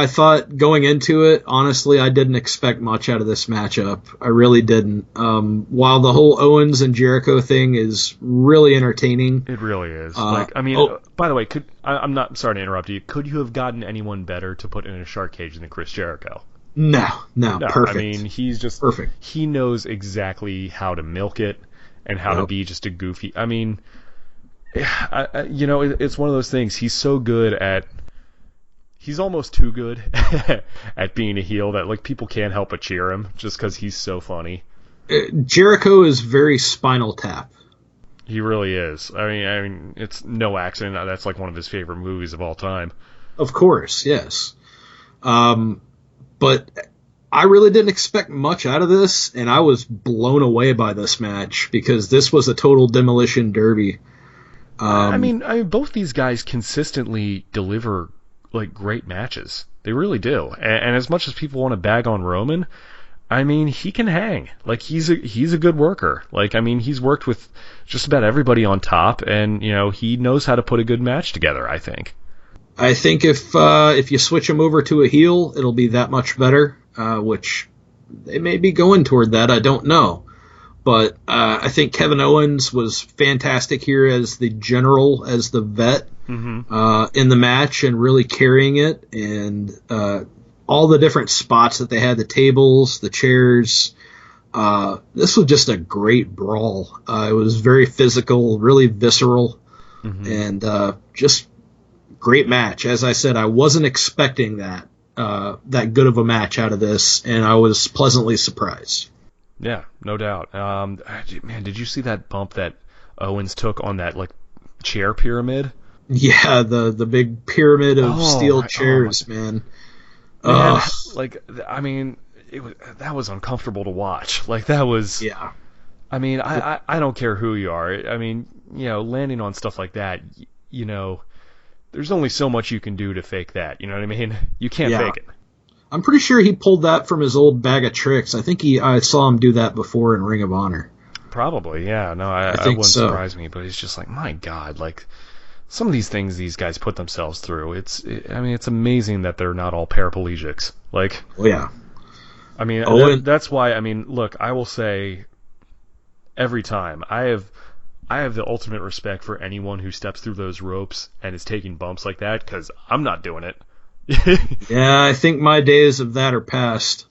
thought going into it, honestly, I didn't expect much out of this matchup. I really didn't. While the whole Owens and Jericho thing is really entertaining, it really is. By the way, I'm not sorry to interrupt you. Could you have gotten anyone better to put in a shark cage than Chris Jericho? No, perfect. I mean, he's just perfect. He knows exactly how to milk it and how to be just a goofy. I mean, it's one of those things. He's so good at. He's almost too good at being a heel that like people can't help but cheer him just because he's so funny. Jericho is very Spinal Tap. He really is. I mean, it's no accident. That's like one of his favorite movies of all time. Of course, yes. But I really didn't expect much out of this, and I was blown away by this match because this was a total demolition derby. I mean, both these guys consistently deliver like great matches. They really do. And as much as people want to bag on Roman, I mean, he can hang. Like he's a good worker. Like I mean, he's worked with just about everybody on top, and he knows how to put a good match together. I think if you switch him over to a heel, it'll be that much better, which they may be going toward that. I don't know. But I think Kevin Owens was fantastic here as the general, as the vet in the match and really carrying it. And all the different spots that they had, the tables, the chairs. This was just a great brawl. It was very physical, really visceral, and just great match. As I said, I wasn't expecting that good of a match out of this, and I was pleasantly surprised. Yeah, no doubt. Man, did you see that bump that Owens took on that like chair pyramid? Yeah, the big pyramid of steel chairs, man. Like, I mean, that was uncomfortable to watch. Like that was. Yeah. I mean, I don't care who you are. I mean, landing on stuff like that, there's only so much you can do to fake that. You know what I mean? You can't fake it. I'm pretty sure he pulled that from his old bag of tricks. I saw him do that before in Ring of Honor. Probably, yeah. No, I wouldn't surprise me, but it's just like, my God, like, some of these things these guys put themselves through. It's amazing that they're not all paraplegics. Like, oh yeah. I mean, that's why. I mean, look, I will say, every time I have the ultimate respect for anyone who steps through those ropes and is taking bumps like that, because I'm not doing it. Yeah, I think my days of that are past.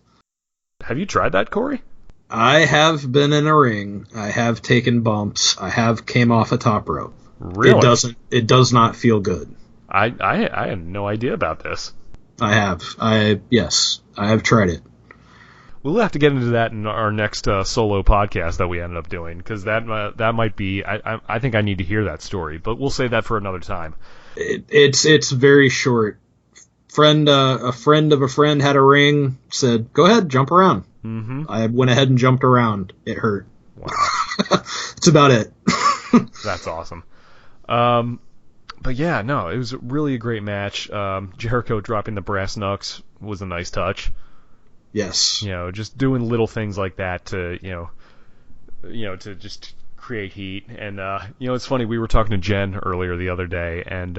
Have you tried that, Cory? I have been in a ring. I have taken bumps. I have came off a top rope. Really? It does not feel good. I had no idea about this. I have. Yes, I have tried it. We'll have to get into that in our next solo podcast that we ended up doing, because that might be. I think I need to hear that story, but we'll save that for another time. It's very short. A friend of a friend had a ring. Said, "Go ahead, jump around." Mm-hmm. I went ahead and jumped around. It hurt. Wow. That's about it. That's awesome. But yeah, no, it was really a great match. Jericho dropping the brass knucks was a nice touch. Yes. You know, just doing little things like that to, to just create heat. And, it's funny, we were talking to Jen earlier the other day, and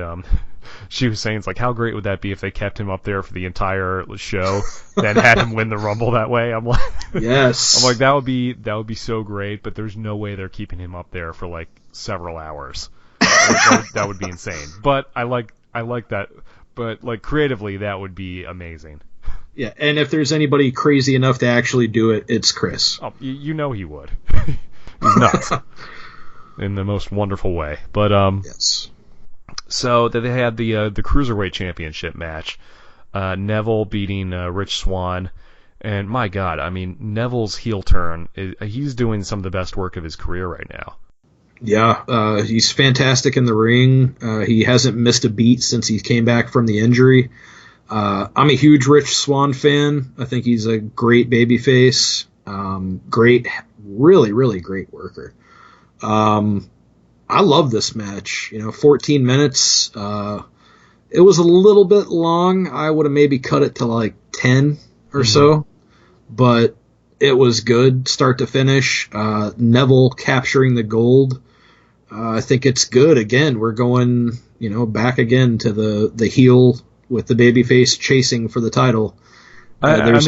she was saying, it's like, how great would that be if they kept him up there for the entire show, then had him win the Rumble that way? I'm like, yes. I'm like, that would be so great, but there's no way they're keeping him up there for like several hours. That would be insane. But I like that. But like creatively, that would be amazing. Yeah, and if there's anybody crazy enough to actually do it, it's Chris. Oh, you know he would. He's nuts in the most wonderful way. But yes. So they had the Cruiserweight Championship match. Neville beating Rich Swann, and my God, I mean, Neville's heel turn. He's doing some of the best work of his career right now. Yeah, he's fantastic in the ring. He hasn't missed a beat since he came back from the injury. I'm a huge Rich Swann fan. I think he's a great babyface. Really, really great worker. I love this match. 14 minutes. It was a little bit long. I would have maybe cut it to like 10 or so, but it was good start to finish. Neville capturing the gold. I think it's good. Again, we're going, back again to the heel with the babyface chasing for the title. There's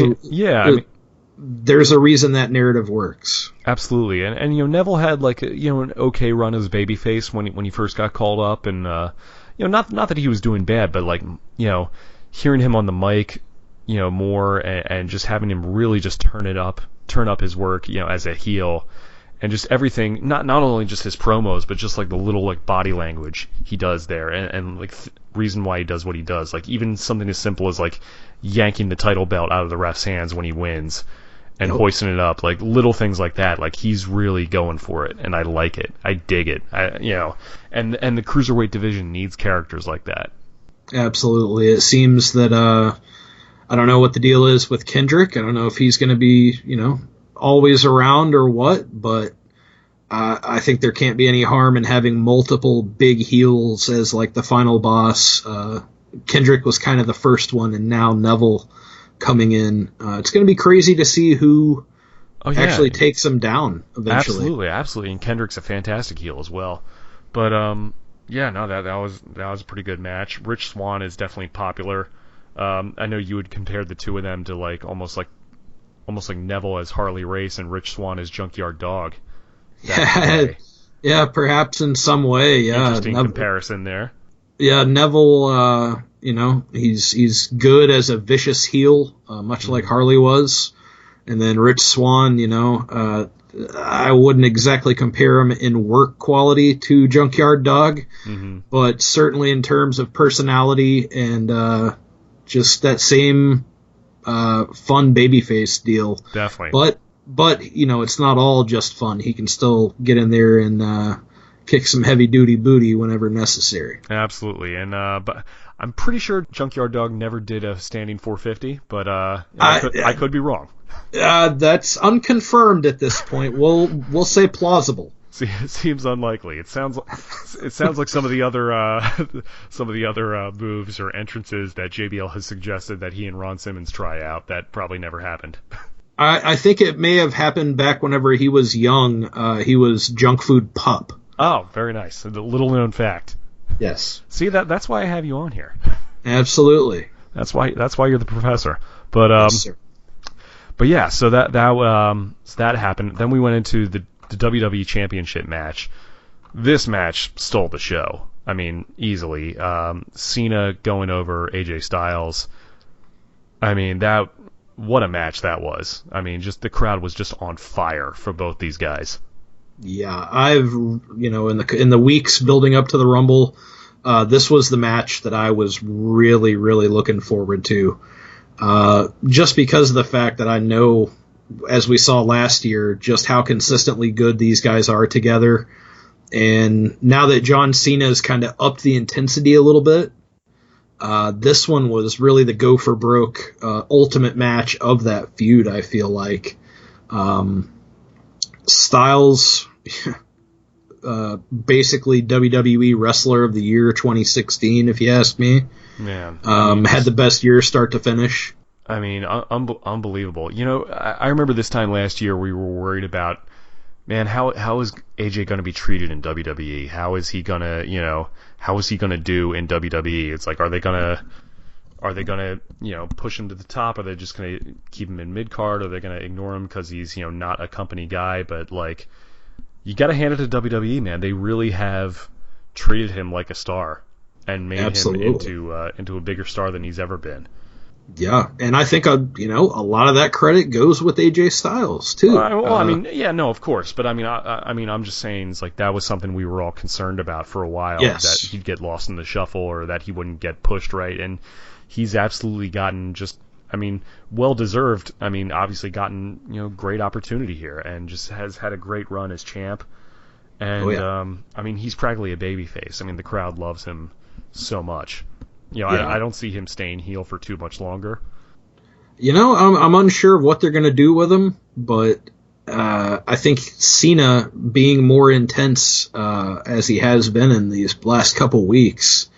a reason that narrative works. Absolutely, and Neville had like an okay run as babyface when he first got called up, and not that he was doing bad, but like hearing him on the mic, more and just having him really just turn up his work, as a heel. And just everything, not only just his promos, but just like the little like body language he does there, and like reason why he does what he does. Like even something as simple as like yanking the title belt out of the ref's hands when he wins, and hoisting it up, like little things like that. Like he's really going for it, and I like it. I dig it. And the cruiserweight division needs characters like that. Absolutely. It seems that I don't know what the deal is with Kendrick. I don't know if he's going to be always around or what, but I think there can't be any harm in having multiple big heels as like the final boss. Kendrick was kind of the first one, and now Neville coming in. It's going to be crazy to see who actually takes him down eventually. Absolutely, and Kendrick's a fantastic heel as well. But that was a pretty good match. Rich Swann is definitely popular. I know you would compare the two of them to like almost like Neville as Harley Race and Rich Swann as Junkyard Dog. Yeah, perhaps in some way. Yeah, interesting comparison there. Yeah, Neville. He's good as a vicious heel, much like Harley was, and then Rich Swann. I wouldn't exactly compare him in work quality to Junkyard Dog, but certainly in terms of personality and just that same. Fun babyface deal. Definitely. But it's not all just fun. He can still get in there and kick some heavy duty booty whenever necessary. Absolutely. And but I'm pretty sure Junkyard Dog never did a standing 450, but I could be wrong. That's unconfirmed at this point. We'll say plausible. Seems unlikely. It sounds like some of the other moves or entrances that JBL has suggested that he and Ron Simmons try out that probably never happened. I think it may have happened back whenever he was young. He was junk food pup. Oh, very nice. A little known fact. Yes. See, that's why I have you on here. Absolutely. That's why you're the professor. But Yes, sir. but yeah, so that happened. Then we went into the WWE Championship match. This match stole the show. I mean, easily. Cena going over AJ Styles. I mean, what a match that was. I mean, just the crowd was just on fire for both these guys. Yeah, I've in the weeks building up to the Rumble, this was the match that I was really, really looking forward to. Just because of the fact that I know, as we saw last year, just how consistently good these guys are together. And now that John Cena has kind of upped the intensity a little bit, this one was really the go for broke ultimate match of that feud, I feel like. Styles, basically WWE Wrestler of the Year 2016, if you ask me. Man. Had the best year start to finish. I mean, unbelievable. You know, I remember this time last year we were worried about, man, how is AJ going to be treated in WWE? How is he going to do in WWE? It's like, are they going to push him to the top? Are they just going to keep him in mid-card? Are they going to ignore him because he's, not a company guy? But, like, you got to hand it to WWE, man. They really have treated him like a star and made him into a bigger star than he's ever been. Yeah, and I think a lot of that credit goes with AJ Styles too. I mean, yeah, no, of course, but I mean, I'm just saying, it's like that was something we were all concerned about for a while, yes, that he'd get lost in the shuffle or that he wouldn't get pushed right, and he's absolutely gotten well deserved. I mean, obviously gotten great opportunity here, and just has had a great run as champ, and I mean, he's practically a babyface. I mean, the crowd loves him so much. I don't see him staying heel for too much longer. I'm unsure of what they're going to do with him, but I think Cena being more intense as he has been in these last couple weeks,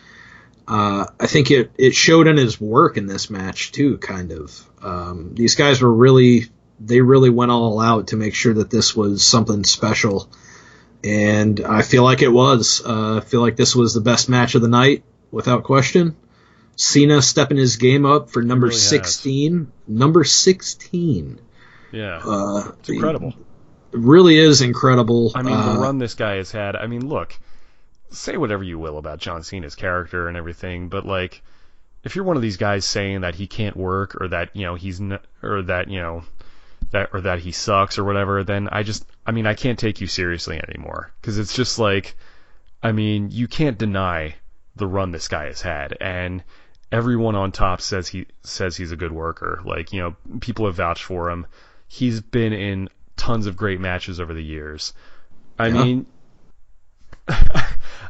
I think it showed in his work in this match too, kind of. These guys really went all out to make sure that this was something special, and I feel like it was. I feel like this was the best match of the night, without question. Cena stepping his game up for number 16. Has. Number 16. Yeah. It's incredible. It really is incredible. I mean, the run this guy has had. I mean, look, say whatever you will about John Cena's character and everything, but like, if you're one of these guys saying that he can't work or that, that he sucks or whatever, then I can't take you seriously anymore. Because it's just like, I mean, you can't deny the run this guy has had, and everyone on top says he's a good worker. Like, people have vouched for him. He's been in tons of great matches over the years. I mean,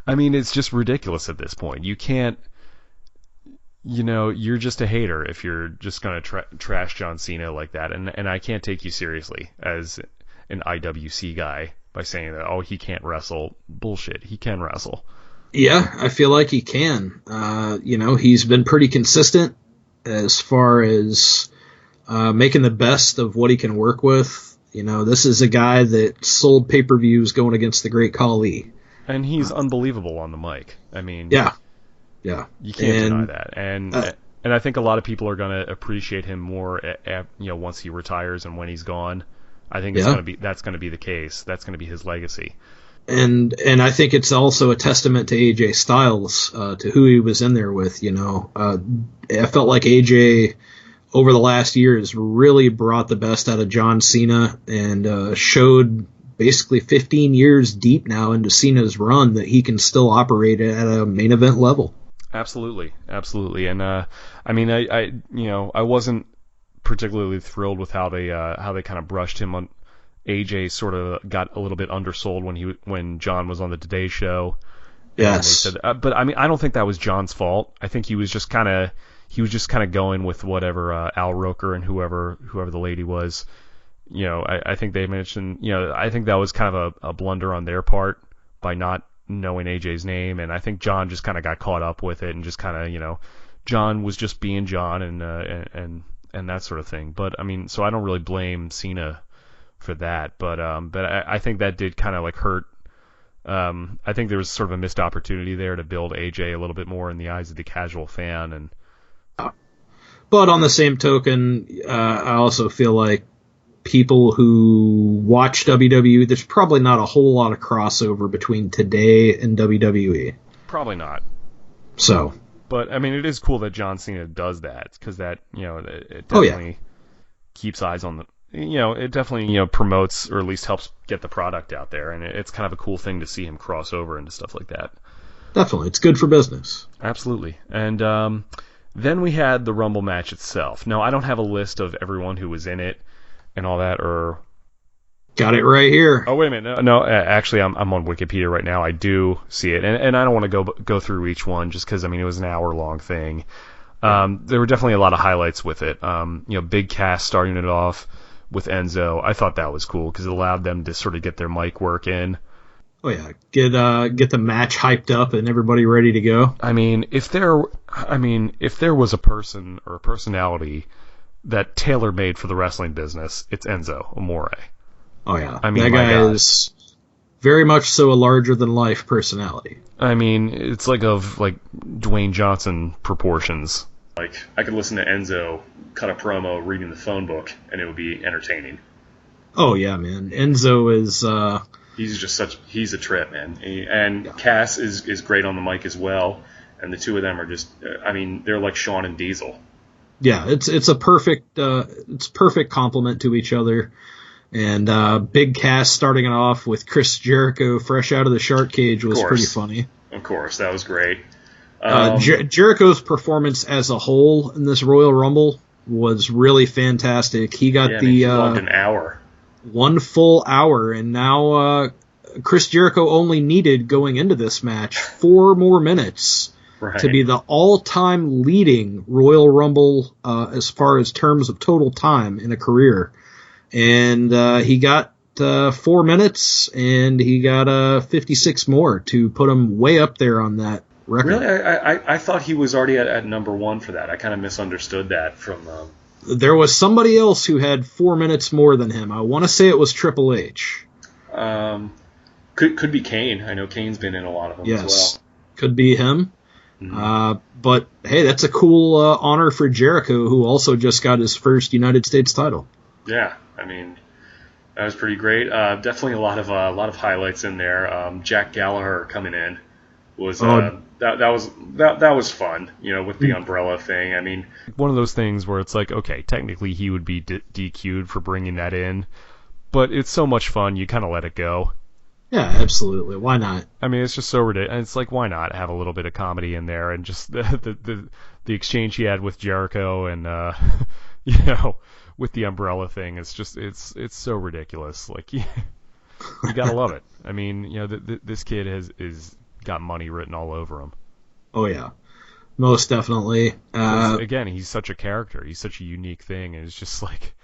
it's just ridiculous at this point. You can't, you're just a hater if you're just gonna trash John Cena like that, and I can't take you seriously as an IWC guy by saying that, he can't wrestle. Bullshit. He can wrestle. Yeah, I feel like he can. He's been pretty consistent as far as making the best of what he can work with. This is a guy that sold pay-per-views going against the great Khali. And he's unbelievable on the mic. I mean, yeah, you can't deny that. And I think a lot of people are going to appreciate him more, once he retires and when he's gone. I think that's going to be the case. That's going to be his legacy. And I think it's also a testament to AJ Styles, to who he was in there with. I felt like AJ over the last year has really brought the best out of John Cena and showed basically 15 years deep now into Cena's run that he can still operate at a main event level. Absolutely. And I wasn't particularly thrilled with how they kind of brushed him on. AJ sort of got a little bit undersold when John was on the Today Show. Yes. But I mean, I don't think that was John's fault. I think he was just kind of going with whatever Al Roker and whoever the lady was I think they mentioned, I think that was kind of a blunder on their part by not knowing AJ's name, and I think John just kind of got caught up with it and just kind of, John was just being John and that sort of thing. But I mean, so I don't really blame Cena for that, but I think that did kind of like hurt. I think there was sort of a missed opportunity there to build AJ a little bit more in the eyes of the casual fan, and. But on the same token, I also feel like people who watch WWE, there's probably not a whole lot of crossover between today and WWE. Probably not. So. But, I mean, it is cool that John Cena does that, because that, it definitely keeps eyes on the, it definitely, promotes, or at least helps get the product out there, and it's kind of a cool thing to see him cross over into stuff like that. Definitely. It's good for business. Absolutely. And then we had the Rumble match itself. Now, I don't have a list of everyone who was in it and all that, or... Got it right here. Oh, wait a minute. No, actually, I'm on Wikipedia right now. I do see it, and I don't want to go through each one just because, I mean, it was an hour-long thing. There were definitely a lot of highlights with it. Big Cass starting it off with Enzo. I thought that was cool because it allowed them to sort of get their mic work in. Oh, yeah. Get the match hyped up and everybody ready to go. I mean, if there was a person or a personality that tailor-made for the wrestling business, it's Enzo Amore. Oh, yeah. I mean, that guy is very much so a larger-than-life personality. I mean, it's like Dwayne Johnson proportions. Like, I could listen to Enzo cut a promo reading the phone book, and it would be entertaining. Oh, yeah, man. Enzo is... he's a trip, man. And Cass is great on the mic as well, and the two of them are just, they're like Shawn and Diesel. Yeah, it's a perfect complement to each other. And Big Cass starting it off with Chris Jericho fresh out of the shark cage was pretty funny. Of course, that was great. Jericho's performance as a whole in this Royal Rumble was really fantastic. He got he logged an hour. 1 full hour, and now Chris Jericho only needed, going into this match, 4 more minutes to be the all-time leading Royal Rumble as far as terms of total time in a career. And he got 4 minutes, and he got 56 more to put him way up there on that record. Really? I thought he was already at number 1 for that. I kind of misunderstood that from... There was somebody else who had 4 minutes more than him. I want to say it was Triple H. Could be Kane. I know Kane's been in a lot of them as well. Could be him. Mm-hmm. But, hey, that's a cool honor for Jericho, who also just got his first United States title. Yeah, I mean, that was pretty great. Definitely a lot of highlights in there. Jack Gallagher coming in was that was fun, with the umbrella thing. I mean, one of those things where it's like, okay, technically he would be DQ'd for bringing that in, but it's so much fun, you kind of let it go. Yeah, absolutely. Why not? I mean, it's just so ridiculous. It's like, why not have a little bit of comedy in there, and just the exchange he had with Jericho and with the umbrella thing. It's just it's so ridiculous. Like you gotta love it. I mean, this kid is got money written all over him. Oh yeah, most definitely. Again, he's such a character. He's such a unique thing, and it's just like,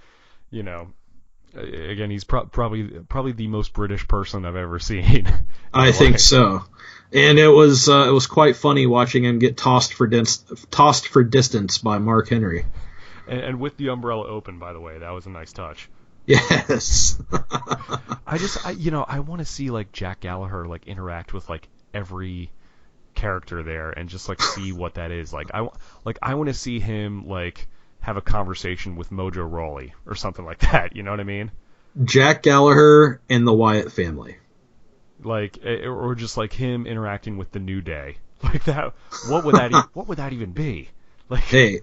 again, he's probably the most British person I've ever seen. I think so. And it was quite funny watching him get tossed for distance by Mark Henry. And with the umbrella open, by the way, that was a nice touch. Yes. I want to see like Jack Gallagher like interact with like every character there and just like see what that is. I want to see him like have a conversation with Mojo Rawley or something like that. You know what I mean? Jack Gallagher and the Wyatt family. Or just like him interacting with the New Day. Like that. What would that even be? Like, hey,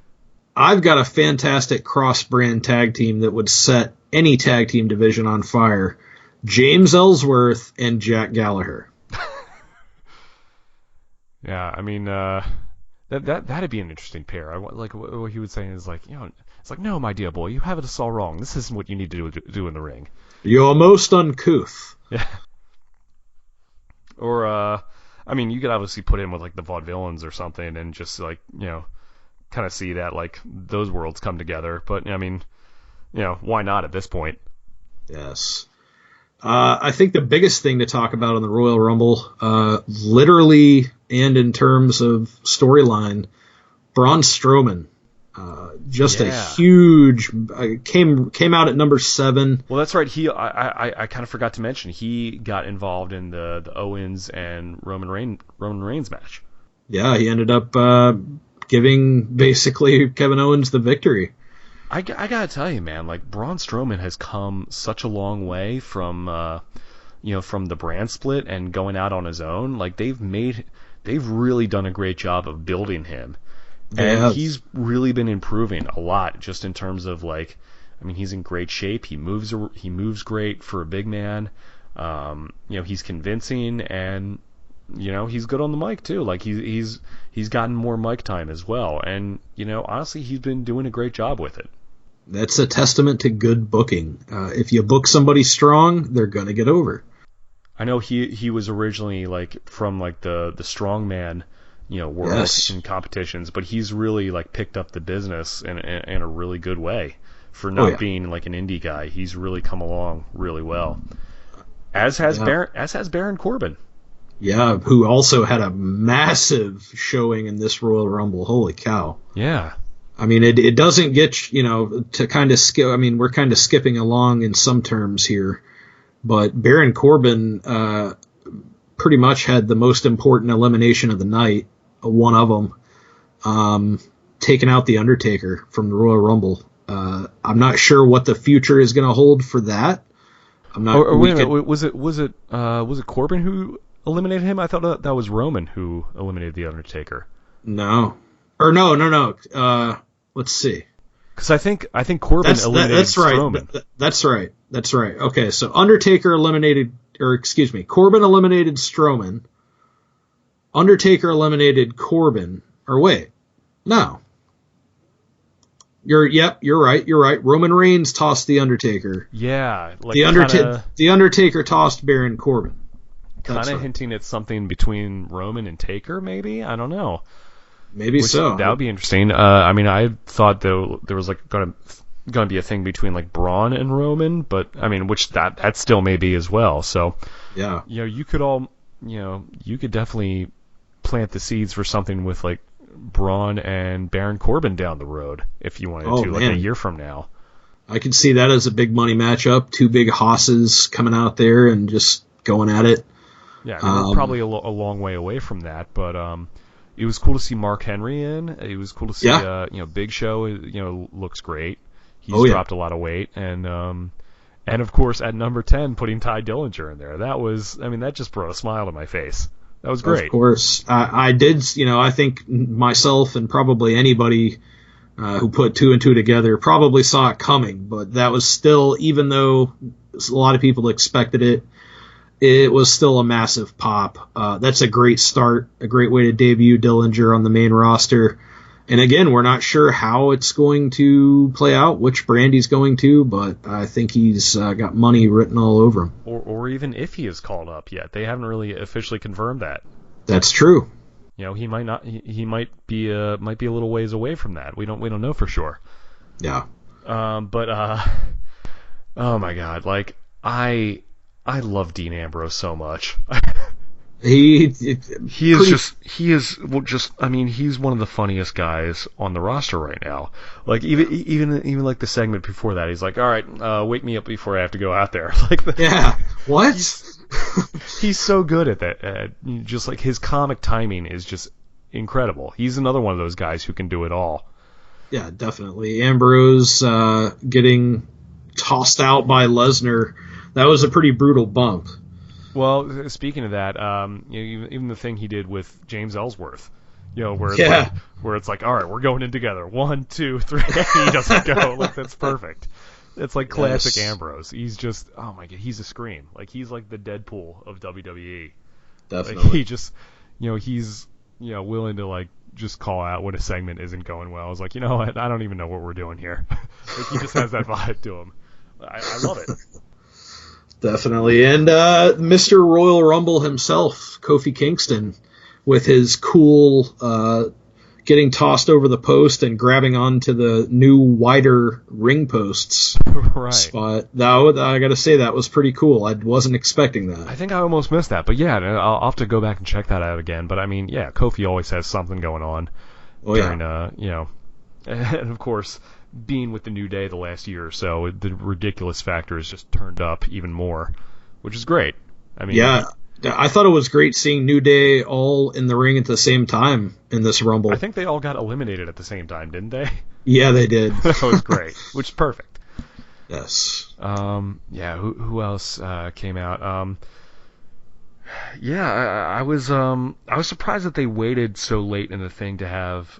I've got a fantastic cross-brand tag team that would set any tag team division on fire. James Ellsworth and Jack Gallagher. Yeah, I mean, that'd be an interesting pair. Like what he was saying is like, it's like, no, my dear boy, you have it all wrong. This isn't what you need to do in the ring. You're most uncouth. Yeah. Or, I mean, you could obviously put him with like the Vaudevillains or something, and just like, kind of see that like those worlds come together. But I mean, why not at this point? Yes. I think the biggest thing to talk about on the Royal Rumble, literally and in terms of storyline, Braun Strowman. Just a huge came out at number 7. Well, that's right. I kind of forgot to mention he got involved in the Owens and Roman Reigns match. Yeah, he ended up giving basically Kevin Owens the victory. I gotta tell you, man, like Braun Strowman has come such a long way from from the brand split and going out on his own. Like they've really done a great job of building him. And he's really been improving a lot, just in terms of he's in great shape. He moves great for a big man. He's convincing, and he's good on the mic too. Like he's gotten more mic time as well, and honestly, he's been doing a great job with it. That's a testament to good booking. If you book somebody strong, they're gonna get over. I know he was originally from the strongman world in competitions, but he's really picked up the business in a really good way for not being an indie guy. He's really come along really well, as has Baron Corbin. Yeah, who also had a massive showing in this Royal Rumble. Holy cow! Yeah, I mean it doesn't get to kind of skip. I mean we're kind of skipping along in some terms here, but Baron Corbin pretty much had the most important elimination of the night. One of them, taking out the Undertaker from the Royal Rumble. I'm not sure what the future is going to hold for that. I'm not. Wait a minute, was it Corbin who eliminated him? I thought that was Roman who eliminated the Undertaker. No. Let's see. Because I think Corbin eliminated Strowman. That's right. Okay, so Undertaker eliminated, Corbin eliminated Strowman. Undertaker eliminated Corbin. Or wait, no. You're right. Roman Reigns tossed the Undertaker. Yeah, the Undertaker tossed Baron Corbin. Kind of hinting at something between Roman and Taker, maybe. I don't know. Maybe so. That would be interesting. I thought though there was going to be a thing between Braun and Roman, but which that still may be as well. So yeah, you could definitely plant the seeds for something with Braun and Baron Corbin down the road if you wanted to, a year from now. I can see that as a big money matchup. Two big hosses coming out there and just going at it. Yeah, we're probably a long way away from that, but it was cool to see Mark Henry in. It was cool to see Big Show. Looks great. He's dropped a lot of weight, and of course at number 10 putting Ty Dillinger in there. That just brought a smile to my face. That was great. Of course. I did, I think myself and probably anybody who put 2 and 2 together probably saw it coming, but that was still, even though a lot of people expected it, it was still a massive pop. That's a great start, a great way to debut Dillinger on the main roster. And again, we're not sure how it's going to play out, which brand he's going to, but I think he's got money written all over him. Or even if he is called up yet. They haven't really officially confirmed that. That's true. He might not. He might be a little ways away from that. We don't know for sure. Yeah. But oh my God, I love Dean Ambrose so much. He's one of the funniest guys on the roster right now. Even the segment before that, he's like, all right, wake me up before I have to go out there. What? He's so good at that. Just his comic timing is just incredible. He's another one of those guys who can do it all. Yeah, definitely. Ambrose getting tossed out by Lesnar, that was a pretty brutal bump. Well, speaking of that, even the thing he did with James Ellsworth, where it's all right, we're going in together. 1, 2, 3. He doesn't go. That's perfect. It's classic Ambrose. He's just, oh my God, he's a scream. He's the Deadpool of WWE. Definitely. He just, he's willing to just call out when a segment isn't going well. It's you know what, I don't even know what we're doing here. He just has that vibe to him. I love it. Definitely. And Mr. Royal Rumble himself, Kofi Kingston, with his cool getting tossed over the post and grabbing onto the new wider ring posts Right. spot. I got to say, that was pretty cool. I wasn't expecting that. I think I almost missed that, but yeah, I'll have to go back and check that out again. But I mean, yeah, Kofi always has something going on during, and of course, being with the New Day the last year or so, the ridiculous factor is just turned up even more, which is great. I mean, yeah, I thought it was great seeing New Day all in the ring at the same time in this Rumble. I think they all got eliminated at the same time, didn't they? Yeah, they did. That was great, which is perfect. Yes. Yeah. Who else came out? I was surprised that they waited so late in the thing to have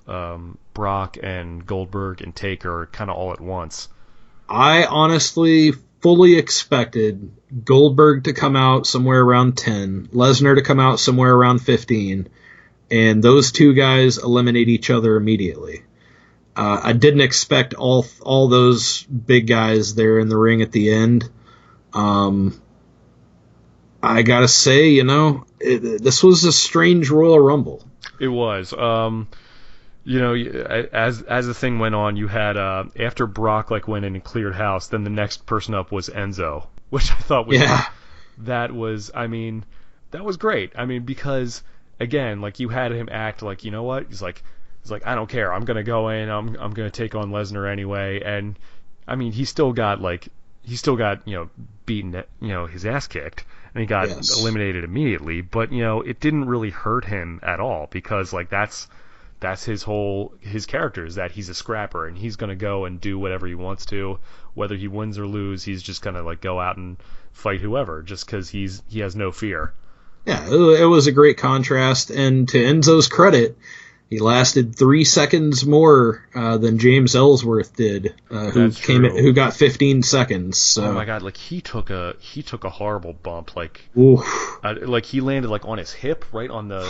Brock and Goldberg and Taker kind of all at once. I honestly fully expected Goldberg to come out somewhere around 10, Lesnar to come out somewhere around 15, and those two guys eliminate each other immediately. I didn't expect all those big guys there in the ring at the end. I gotta say, this was a strange Royal Rumble. It was. As the thing went on, you had after Brock went in and cleared house, then the next person up was Enzo, which I thought was that was great. I mean, because again, you had him act you know what? He's like I don't care. I'm gonna go in. I'm gonna take on Lesnar anyway. And I mean, he still got beaten, his ass kicked, and he got eliminated immediately. But it didn't really hurt him at all because that's his character, is that he's a scrapper and he's going to go and do whatever he wants to, whether he wins or lose. He's just going to go out and fight whoever just because he has no fear. Yeah, it was a great contrast, and to Enzo's credit, he lasted 3 seconds more than James Ellsworth did, who got 15 seconds. So. Oh my God! He took a horrible bump. He landed on his hip, right on the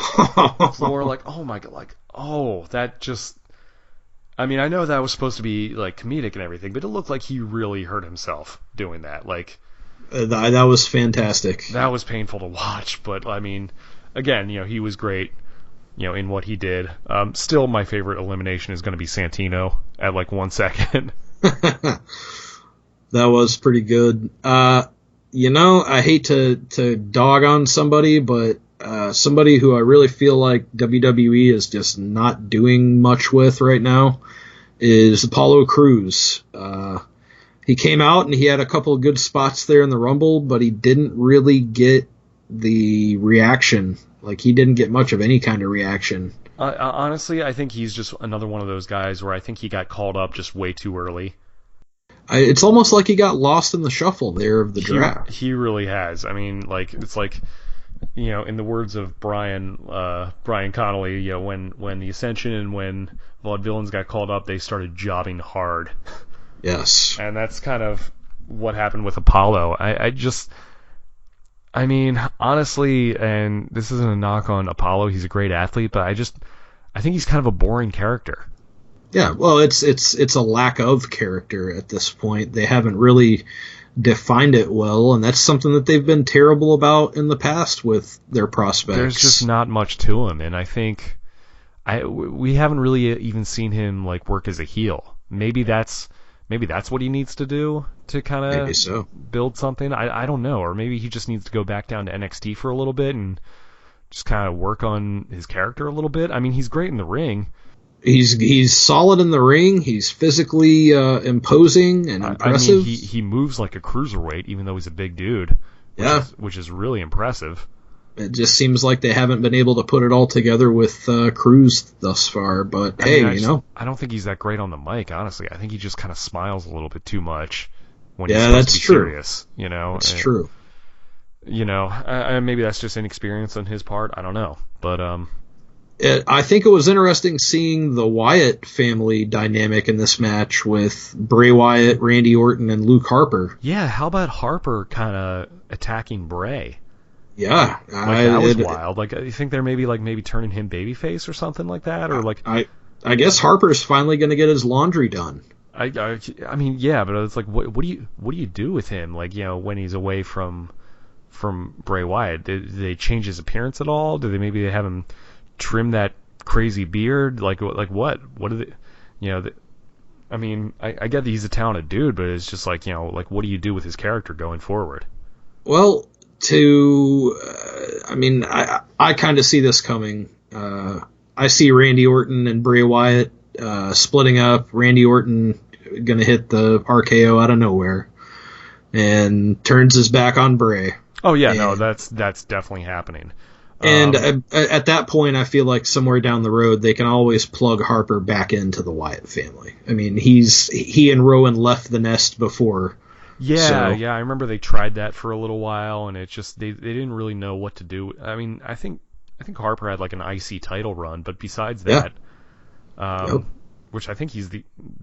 floor. Oh my God! That just. I mean, I know that was supposed to be comedic and everything, but it looked like he really hurt himself doing that. That was fantastic. That was painful to watch, but I mean, again, he was great. In what he did. Still, my favorite elimination is going to be Santino at 1 second. That was pretty good. I hate to dog on somebody, but somebody who I really feel like WWE is just not doing much with right now is Apollo Crews. He came out and he had a couple of good spots there in the Rumble, but he didn't really get the reaction. He didn't get much of any kind of reaction. Honestly, I think he's just another one of those guys where I think he got called up just way too early. It's almost like he got lost in the shuffle there of the draft. He really has. I mean, it's in the words of Brian Connolly, when the Ascension and when Vaudevillains got called up, they started jobbing hard. Yes. And that's kind of what happened with Apollo. I mean, honestly, and this isn't a knock on Apollo, he's a great athlete, but I think he's kind of a boring character. Yeah, well, it's a lack of character at this point. They haven't really defined it well, and that's something that they've been terrible about in the past with their prospects. There's just not much to him, and I think we haven't really even seen him work as a heel. Maybe that's what he needs to do to kind of build something. I don't know. Or maybe he just needs to go back down to NXT for a little bit and just kind of work on his character a little bit. I mean, he's great in the ring. He's solid in the ring. He's physically imposing and impressive. I mean, he moves like a cruiserweight, even though he's a big dude. Which is really impressive. It just seems like they haven't been able to put it all together with Cruz thus far. But I don't think he's that great on the mic, honestly. I think he just kind of smiles a little bit too much when he's supposed to be serious. That's true. Maybe that's just inexperience on his part. I don't know, but I think it was interesting seeing the Wyatt family dynamic in this match with Bray Wyatt, Randy Orton, and Luke Harper. Yeah, how about Harper kind of attacking Bray? Yeah, that was wild. You think they're maybe turning him babyface or something like that, or I guess Harper's finally going to get his laundry done. I mean, yeah, but it's what do you do with him? When he's away from Bray Wyatt, do they change his appearance at all? Do they maybe have him trim that crazy beard? Like what? What are they? You know, I mean, I get that he's a talented dude, but it's just like, you know, like what do you do with his character going forward? Well, I kind of see this coming. I see Randy Orton and Bray Wyatt splitting up. Randy Orton going to hit the RKO out of nowhere and turns his back on Bray. Oh yeah, no, that's definitely happening. And at that point, I feel like somewhere down the road, they can always plug Harper back into the Wyatt family. I mean, he and Rowan left the nest before. Yeah, yeah, I remember they tried that for a little while, and it just they didn't really know what to do. I mean, I think Harper had like an IC title run, but besides that, which I think he's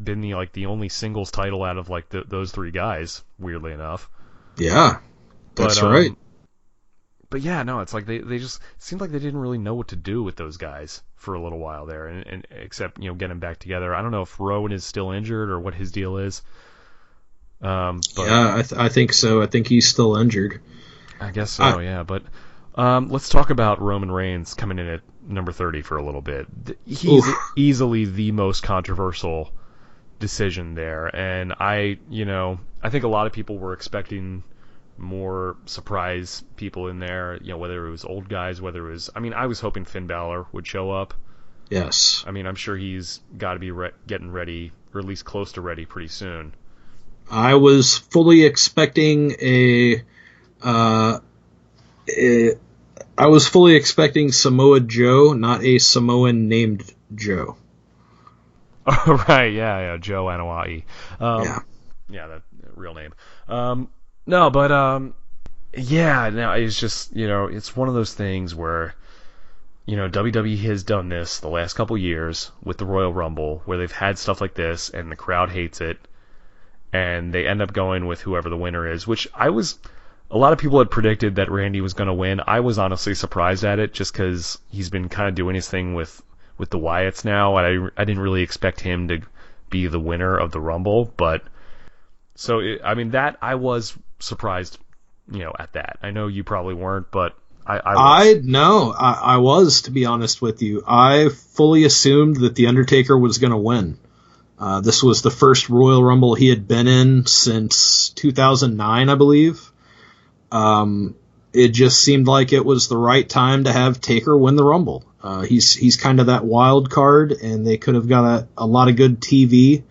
been the only singles title out of like those three guys, weirdly enough. Yeah, that's right. But yeah, no, it's like they just it seemed like they didn't really know what to do with those guys for a little while there, and except, you know, get them back together. I don't know if Rowan is still injured or what his deal is. But yeah, I think so. I think he's still injured. I guess so, yeah. But let's talk about Roman Reigns coming in at number 30 for a little bit. He's easily the most controversial decision there, and I think a lot of people were expecting more surprise people in there. You know, whether it was old guys, whether it was, I mean, I was hoping Finn Balor would show up. Yes. I mean, I'm sure he's got to be getting ready, or at least close to ready, pretty soon. I was fully expecting Samoa Joe, not a Samoan named Joe. Oh, right, yeah, Joe Anoa'i. Yeah, that real name. No, but it's just, you know, it's one of those things where, you know, WWE has done this the last couple years with the Royal Rumble, where they've had stuff like this and the crowd hates it, and they end up going with whoever the winner is, which a lot of people had predicted that Randy was going to win. I was honestly surprised at it, just because he's been kind of doing his thing with the Wyatts now, and I didn't really expect him to be the winner of the Rumble, but so, I was surprised, you know, at that. I know you probably weren't, but I was, to be honest with you. I fully assumed that The Undertaker was going to win. This was the first Royal Rumble he had been in since 2009, I believe. It just seemed like it was the right time to have Taker win the Rumble. He's kind of that wild card, and they could have got a lot of good TV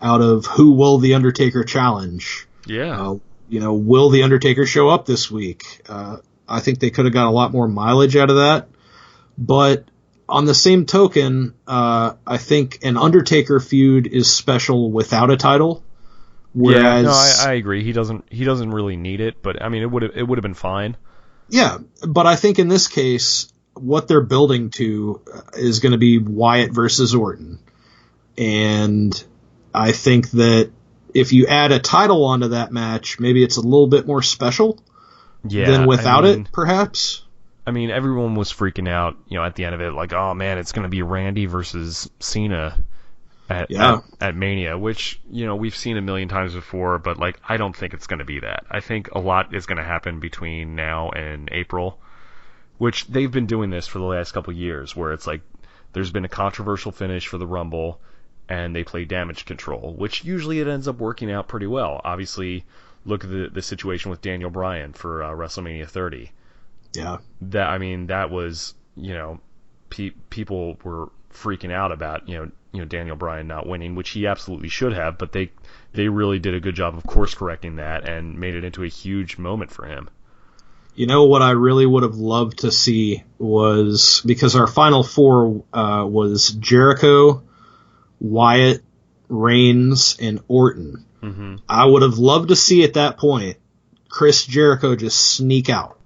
out of who will The Undertaker challenge. Yeah. Will The Undertaker show up this week? I think they could have got a lot more mileage out of that. But on the same token, I think an Undertaker feud is special without a title. Whereas, yeah, no, I agree. He doesn't really need it, but I mean, it would have been fine. Yeah, but I think in this case, what they're building to is going to be Wyatt versus Orton, and I think that if you add a title onto that match, maybe it's a little bit more special than without it, perhaps. I mean, everyone was freaking out, you know, at the end of it, like, oh man, it's going to be Randy versus Cena at Mania, which, you know, we've seen a million times before, but like, I don't think it's going to be that. I think a lot is going to happen between now and April, which they've been doing this for the last couple of years, where it's like, there's been a controversial finish for the Rumble, and they play Damage Control, which usually it ends up working out pretty well. Obviously, look at the situation with Daniel Bryan for WrestleMania 30. Yeah. That was, you know, people were freaking out about, you know, Daniel Bryan not winning, which he absolutely should have, but they really did a good job of course correcting that and made it into a huge moment for him. You know what I really would have loved to see was, because our final four was Jericho, Wyatt, Reigns, and Orton. Mm-hmm. I would have loved to see at that point Chris Jericho just sneak out.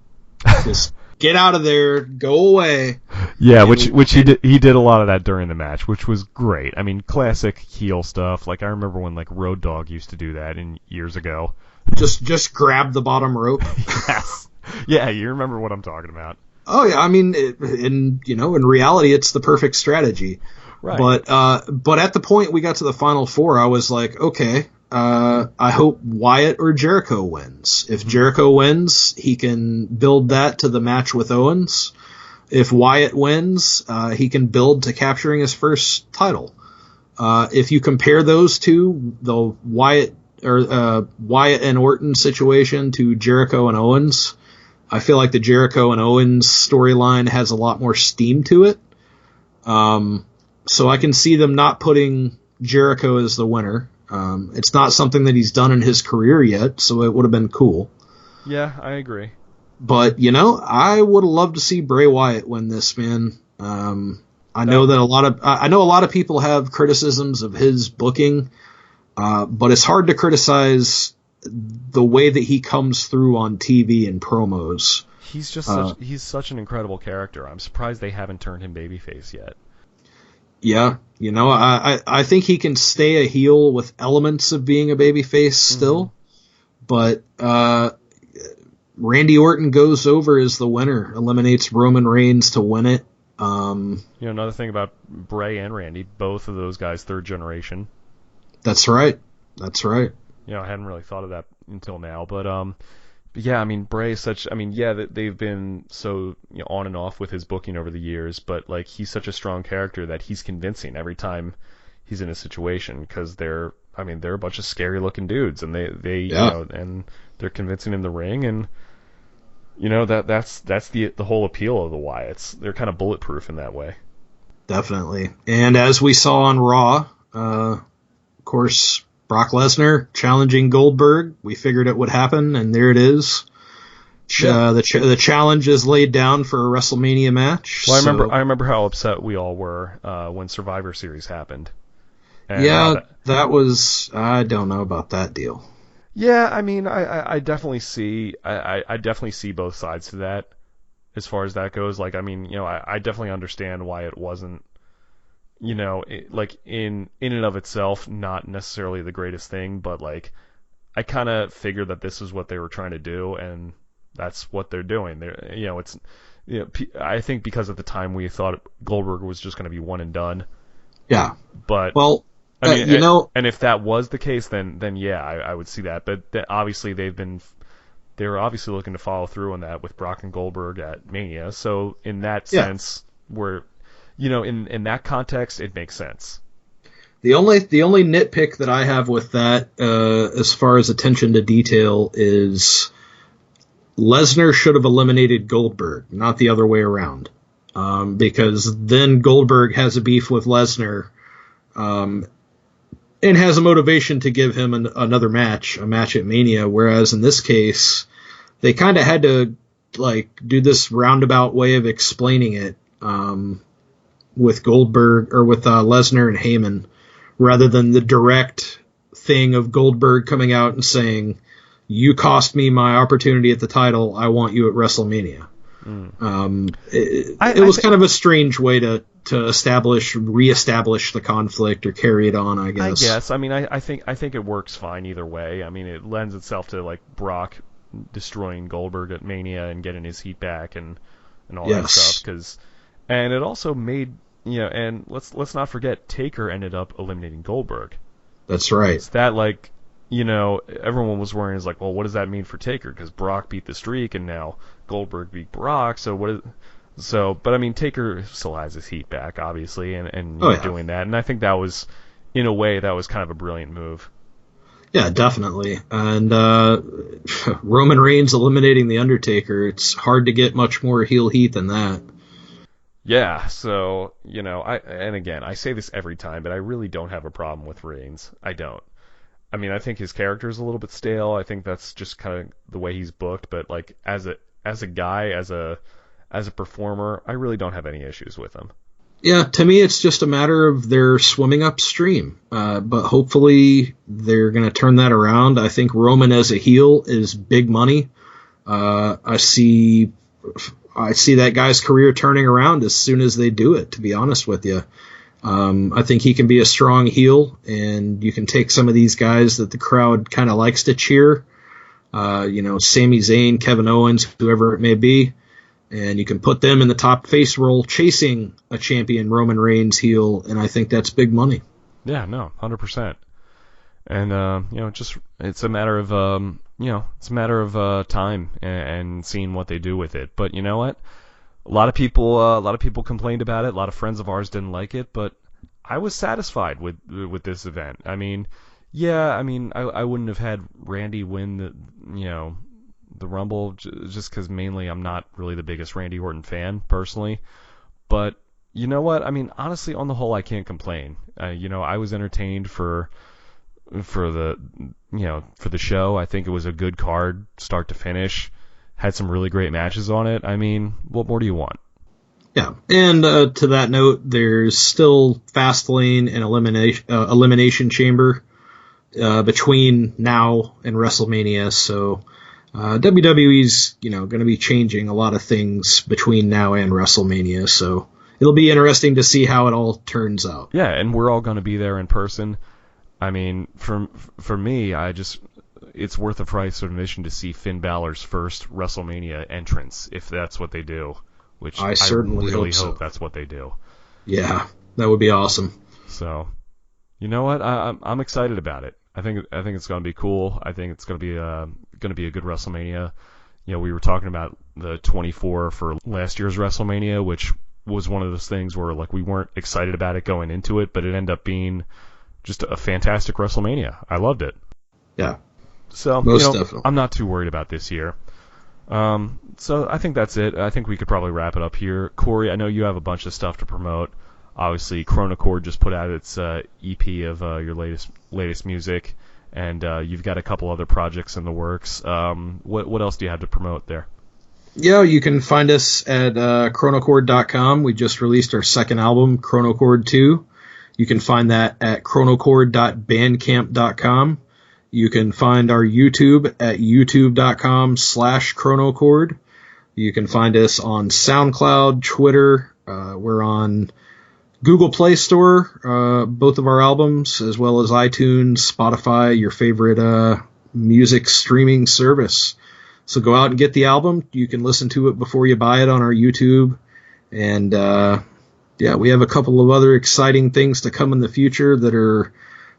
Just get out of there, go away. Yeah, which he did a lot of that during the match, which was great. I mean, classic heel stuff. Like, I remember when like Road Dogg used to do that years ago. Just grab the bottom rope. Yes. Yeah, you remember what I'm talking about. Oh yeah, I mean, in reality, it's the perfect strategy. Right. But at the point we got to the final four, I was like, okay, I hope Wyatt or Jericho wins. If Jericho wins, he can build that to the match with Owens. if Wyatt wins, he can build to capturing his first title. If you compare those two, the Wyatt and Orton situation to Jericho and Owens, I feel like the Jericho and Owens storyline has a lot more steam to it. So I can see them not putting Jericho as the winner. It's not something that he's done in his career yet, so it would have been cool. Yeah, I agree. But, I would have loved to see Bray Wyatt win this, man. I know a lot of people have criticisms of his booking, but it's hard to criticize the way that he comes through on TV and promos. He's just he's such an incredible character. I'm surprised they haven't turned him babyface yet. Yeah, I think he can stay a heel with elements of being a babyface still, but Randy Orton goes over as the winner, eliminates Roman Reigns to win it. Another thing about Bray and Randy, both of those guys third generation. That's right. I hadn't really thought of that until now, but yeah, I mean, Bray is such. I mean, yeah, they've been so on and off with his booking over the years, but like he's such a strong character that he's convincing every time he's in a situation because they're a bunch of scary looking dudes, and they and they're convincing in the ring, and that's the whole appeal of the Wyatts. They're kind of bulletproof in that way. Definitely, and as we saw on Raw, of course, Brock Lesnar challenging Goldberg. We figured it would happen, and there it is. The challenge is laid down for a WrestleMania match. Well, I remember how upset we all were when Survivor Series happened. And that was, I don't know about that deal. Yeah, I mean, I definitely see both sides to that as far as that goes. Like, I mean, I definitely understand why it wasn't. Like in and of itself, not necessarily the greatest thing, but like I kind of figured that this is what they were trying to do, and that's what they're doing. I think because at the time we thought Goldberg was just going to be one and done. Yeah. But well, I mean, and if that was the case, then yeah, I would see that. But obviously they were obviously looking to follow through on that with Brock and Goldberg at Mania. So in that sense, we're in that context, it makes sense. The only nitpick that I have with that, as far as attention to detail, is Lesnar should have eliminated Goldberg, not the other way around, because then Goldberg has a beef with Lesnar, and has a motivation to give him another match, a match at Mania. Whereas in this case, they kind of had to do this roundabout way of explaining it. With Goldberg or with Lesnar and Heyman, rather than the direct thing of Goldberg coming out and saying, "You cost me my opportunity at the title. I want you at WrestleMania." It was kind of a strange way to reestablish the conflict or carry it on, I guess. I mean, I think it works fine either way. I mean, it lends itself to like Brock destroying Goldberg at Mania and getting his heat back and all that stuff. And it also made. And let's not forget, Taker ended up eliminating Goldberg. That's right. So that, everyone was worrying, like, well, what does that mean for Taker? Because Brock beat the streak, and now Goldberg beat Brock. But I mean, Taker still has his heat back, obviously, and doing that. And I think that was, in a way, that was kind of a brilliant move. Yeah, definitely. And Roman Reigns eliminating The Undertaker, it's hard to get much more heel heat than that. Yeah, so, I say this every time, but I really don't have a problem with Reigns. I don't. I mean, I think his character is a little bit stale. I think that's just kind of the way he's booked, but as a guy, as a performer, I really don't have any issues with him. Yeah, to me it's just a matter of they're swimming upstream. But hopefully they're going to turn that around. I think Roman as a heel is big money. I see that guy's career turning around as soon as they do it, to be honest with you. I think he can be a strong heel, and you can take some of these guys that the crowd kind of likes to cheer, Sami Zayn, Kevin Owens, whoever it may be, and you can put them in the top face role chasing a champion Roman Reigns heel, and I think that's big money. Yeah, no, 100%. And, it's a matter of, time and seeing what they do with it. But you know what? A lot of people complained about it. A lot of friends of ours didn't like it, but I was satisfied with this event. I mean, yeah, I wouldn't have had Randy win the Rumble just because mainly I'm not really the biggest Randy Orton fan personally. But you know what? I mean, honestly, on the whole, I can't complain. I was entertained for the show. I think it was a good card, start to finish. Had some really great matches on it. I mean, what more do you want? Yeah, and to that note, there's still Fastlane and Elimination Chamber between now and WrestleMania. So WWE's going to be changing a lot of things between now and WrestleMania. So it'll be interesting to see how it all turns out. Yeah, and we're all going to be there in person. I mean, for me, it's worth the price of admission to see Finn Balor's first WrestleMania entrance, if that's what they do. Which I certainly really hope that's what they do. Yeah, that would be awesome. So, you know what? I'm excited about it. I think it's going to be cool. I think it's going to be a good WrestleMania. We were talking about the 24 for last year's WrestleMania, which was one of those things where we weren't excited about it going into it, but it ended up being just a fantastic WrestleMania. I loved it. Yeah. So most definitely. I'm not too worried about this year. So I think that's it. I think we could probably wrap it up here. Cory, I know you have a bunch of stuff to promote. Obviously, Chronocord just put out its EP of your latest music, and you've got a couple other projects in the works. What else do you have to promote there? Yeah, you can find us at chronocord.com. We just released our second album, Chronocord 2. You can find that at chronocord.bandcamp.com. You can find our YouTube at youtube.com/chronocord. You can find us on SoundCloud, Twitter. We're on Google Play Store, both of our albums, as well as iTunes, Spotify, your favorite music streaming service. So go out and get the album. You can listen to it before you buy it on our YouTube. And we have a couple of other exciting things to come in the future that are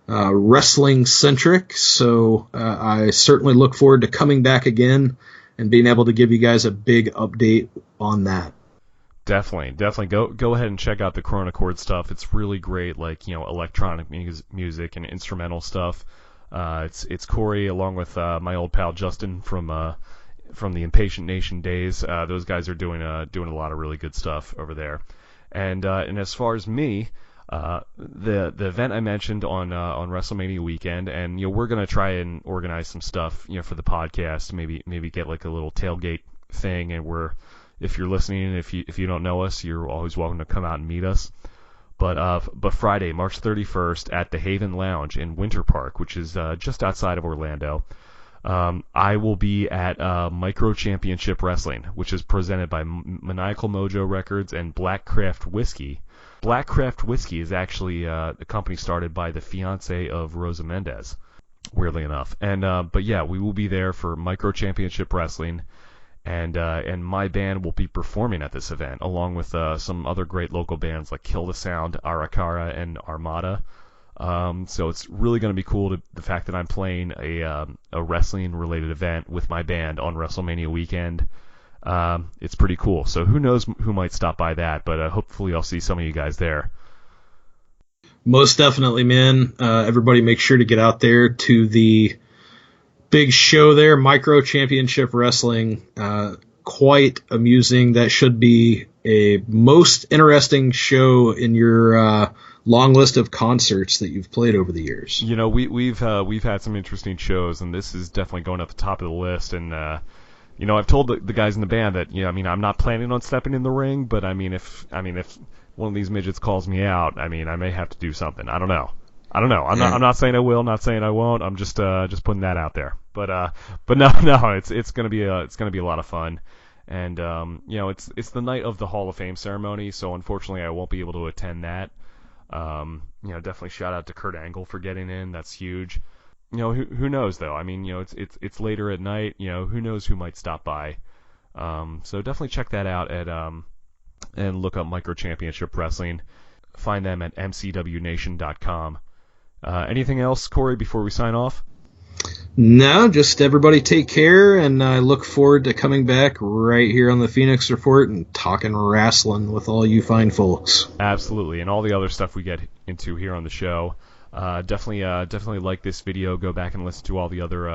wrestling centric, so I certainly look forward to coming back again and being able to give you guys a big update on that. Definitely go ahead and check out the Chronocord stuff. It's really great, electronic music and instrumental stuff. It's Cory along with my old pal Justin from the Impatient Nation days. Those guys are doing a lot of really good stuff over there. And as far as me, the event I mentioned on WrestleMania weekend, and we're gonna try and organize some stuff for the podcast. Maybe get a little tailgate thing, and if you're listening, if you don't know us, you're always welcome to come out and meet us. But Friday, March 31st, at the Haven Lounge in Winter Park, which is just outside of Orlando, I will be at Micro Championship Wrestling, which is presented by Maniacal Mojo Records and Black Craft Whiskey. Black Craft Whiskey is actually the company started by the fiance of Rosa Mendez, weirdly enough. And but yeah, we will be there for Micro Championship Wrestling, and my band will be performing at this event along with some other great local bands like Kill the Sound, Arakara, and Armada. So it's really going to be cool the fact that I'm playing a wrestling related event with my band on WrestleMania weekend. It's pretty cool. So who knows who might stop by that, but hopefully I'll see some of you guys there. Most definitely, man. Everybody make sure to get out there to the big show there, Micro Championship Wrestling. Quite amusing. That should be a most interesting show in your long list of concerts that you've played over the years. We've had some interesting shows, and this is definitely going up the top of the list. And I've told the guys in the band that I'm not planning on stepping in the ring, but if one of these midgets calls me out, I may have to do something. I don't know. I'm not saying I will, not saying I won't. I'm just putting that out there. But no, it's gonna be a lot of fun. And it's the night of the Hall of Fame ceremony, so unfortunately I won't be able to attend that. Definitely shout out to Kurt Angle for getting in. That's huge. Who knows though? It's later at night. Who knows who might stop by. So definitely check that out and look up Micro Championship Wrestling. Find them at mcwnation.com. Anything else, Cory, before we sign off? No, just everybody take care, and I look forward to coming back right here on the Phoenix Report and talking wrestling with all you fine folks. Absolutely, and all the other stuff we get into here on the show. Definitely like this video. Go back and listen to all the other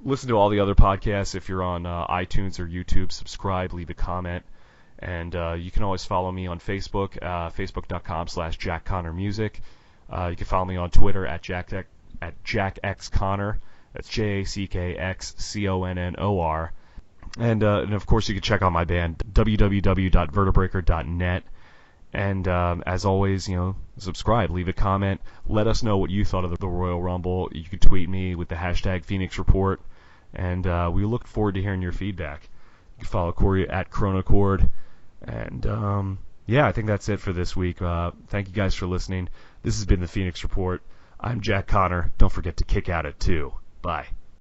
podcasts. If you're on iTunes or YouTube, subscribe, leave a comment, and you can always follow me on Facebook, facebook.com/jackconnormusic. You can follow me on Twitter at jackxconnor. That's JACKXCONNOR. And of course, you can check out my band, www.vertebreaker.net. And as always, subscribe, leave a comment, let us know what you thought of the Royal Rumble. You can tweet me with the hashtag Phoenix Report, and we look forward to hearing your feedback. You can follow Cory at Chronocord. And I think that's it for this week. Thank you guys for listening. This has been the Phoenix Report. I'm Jack Connor. Don't forget to kick out at 2. Bye.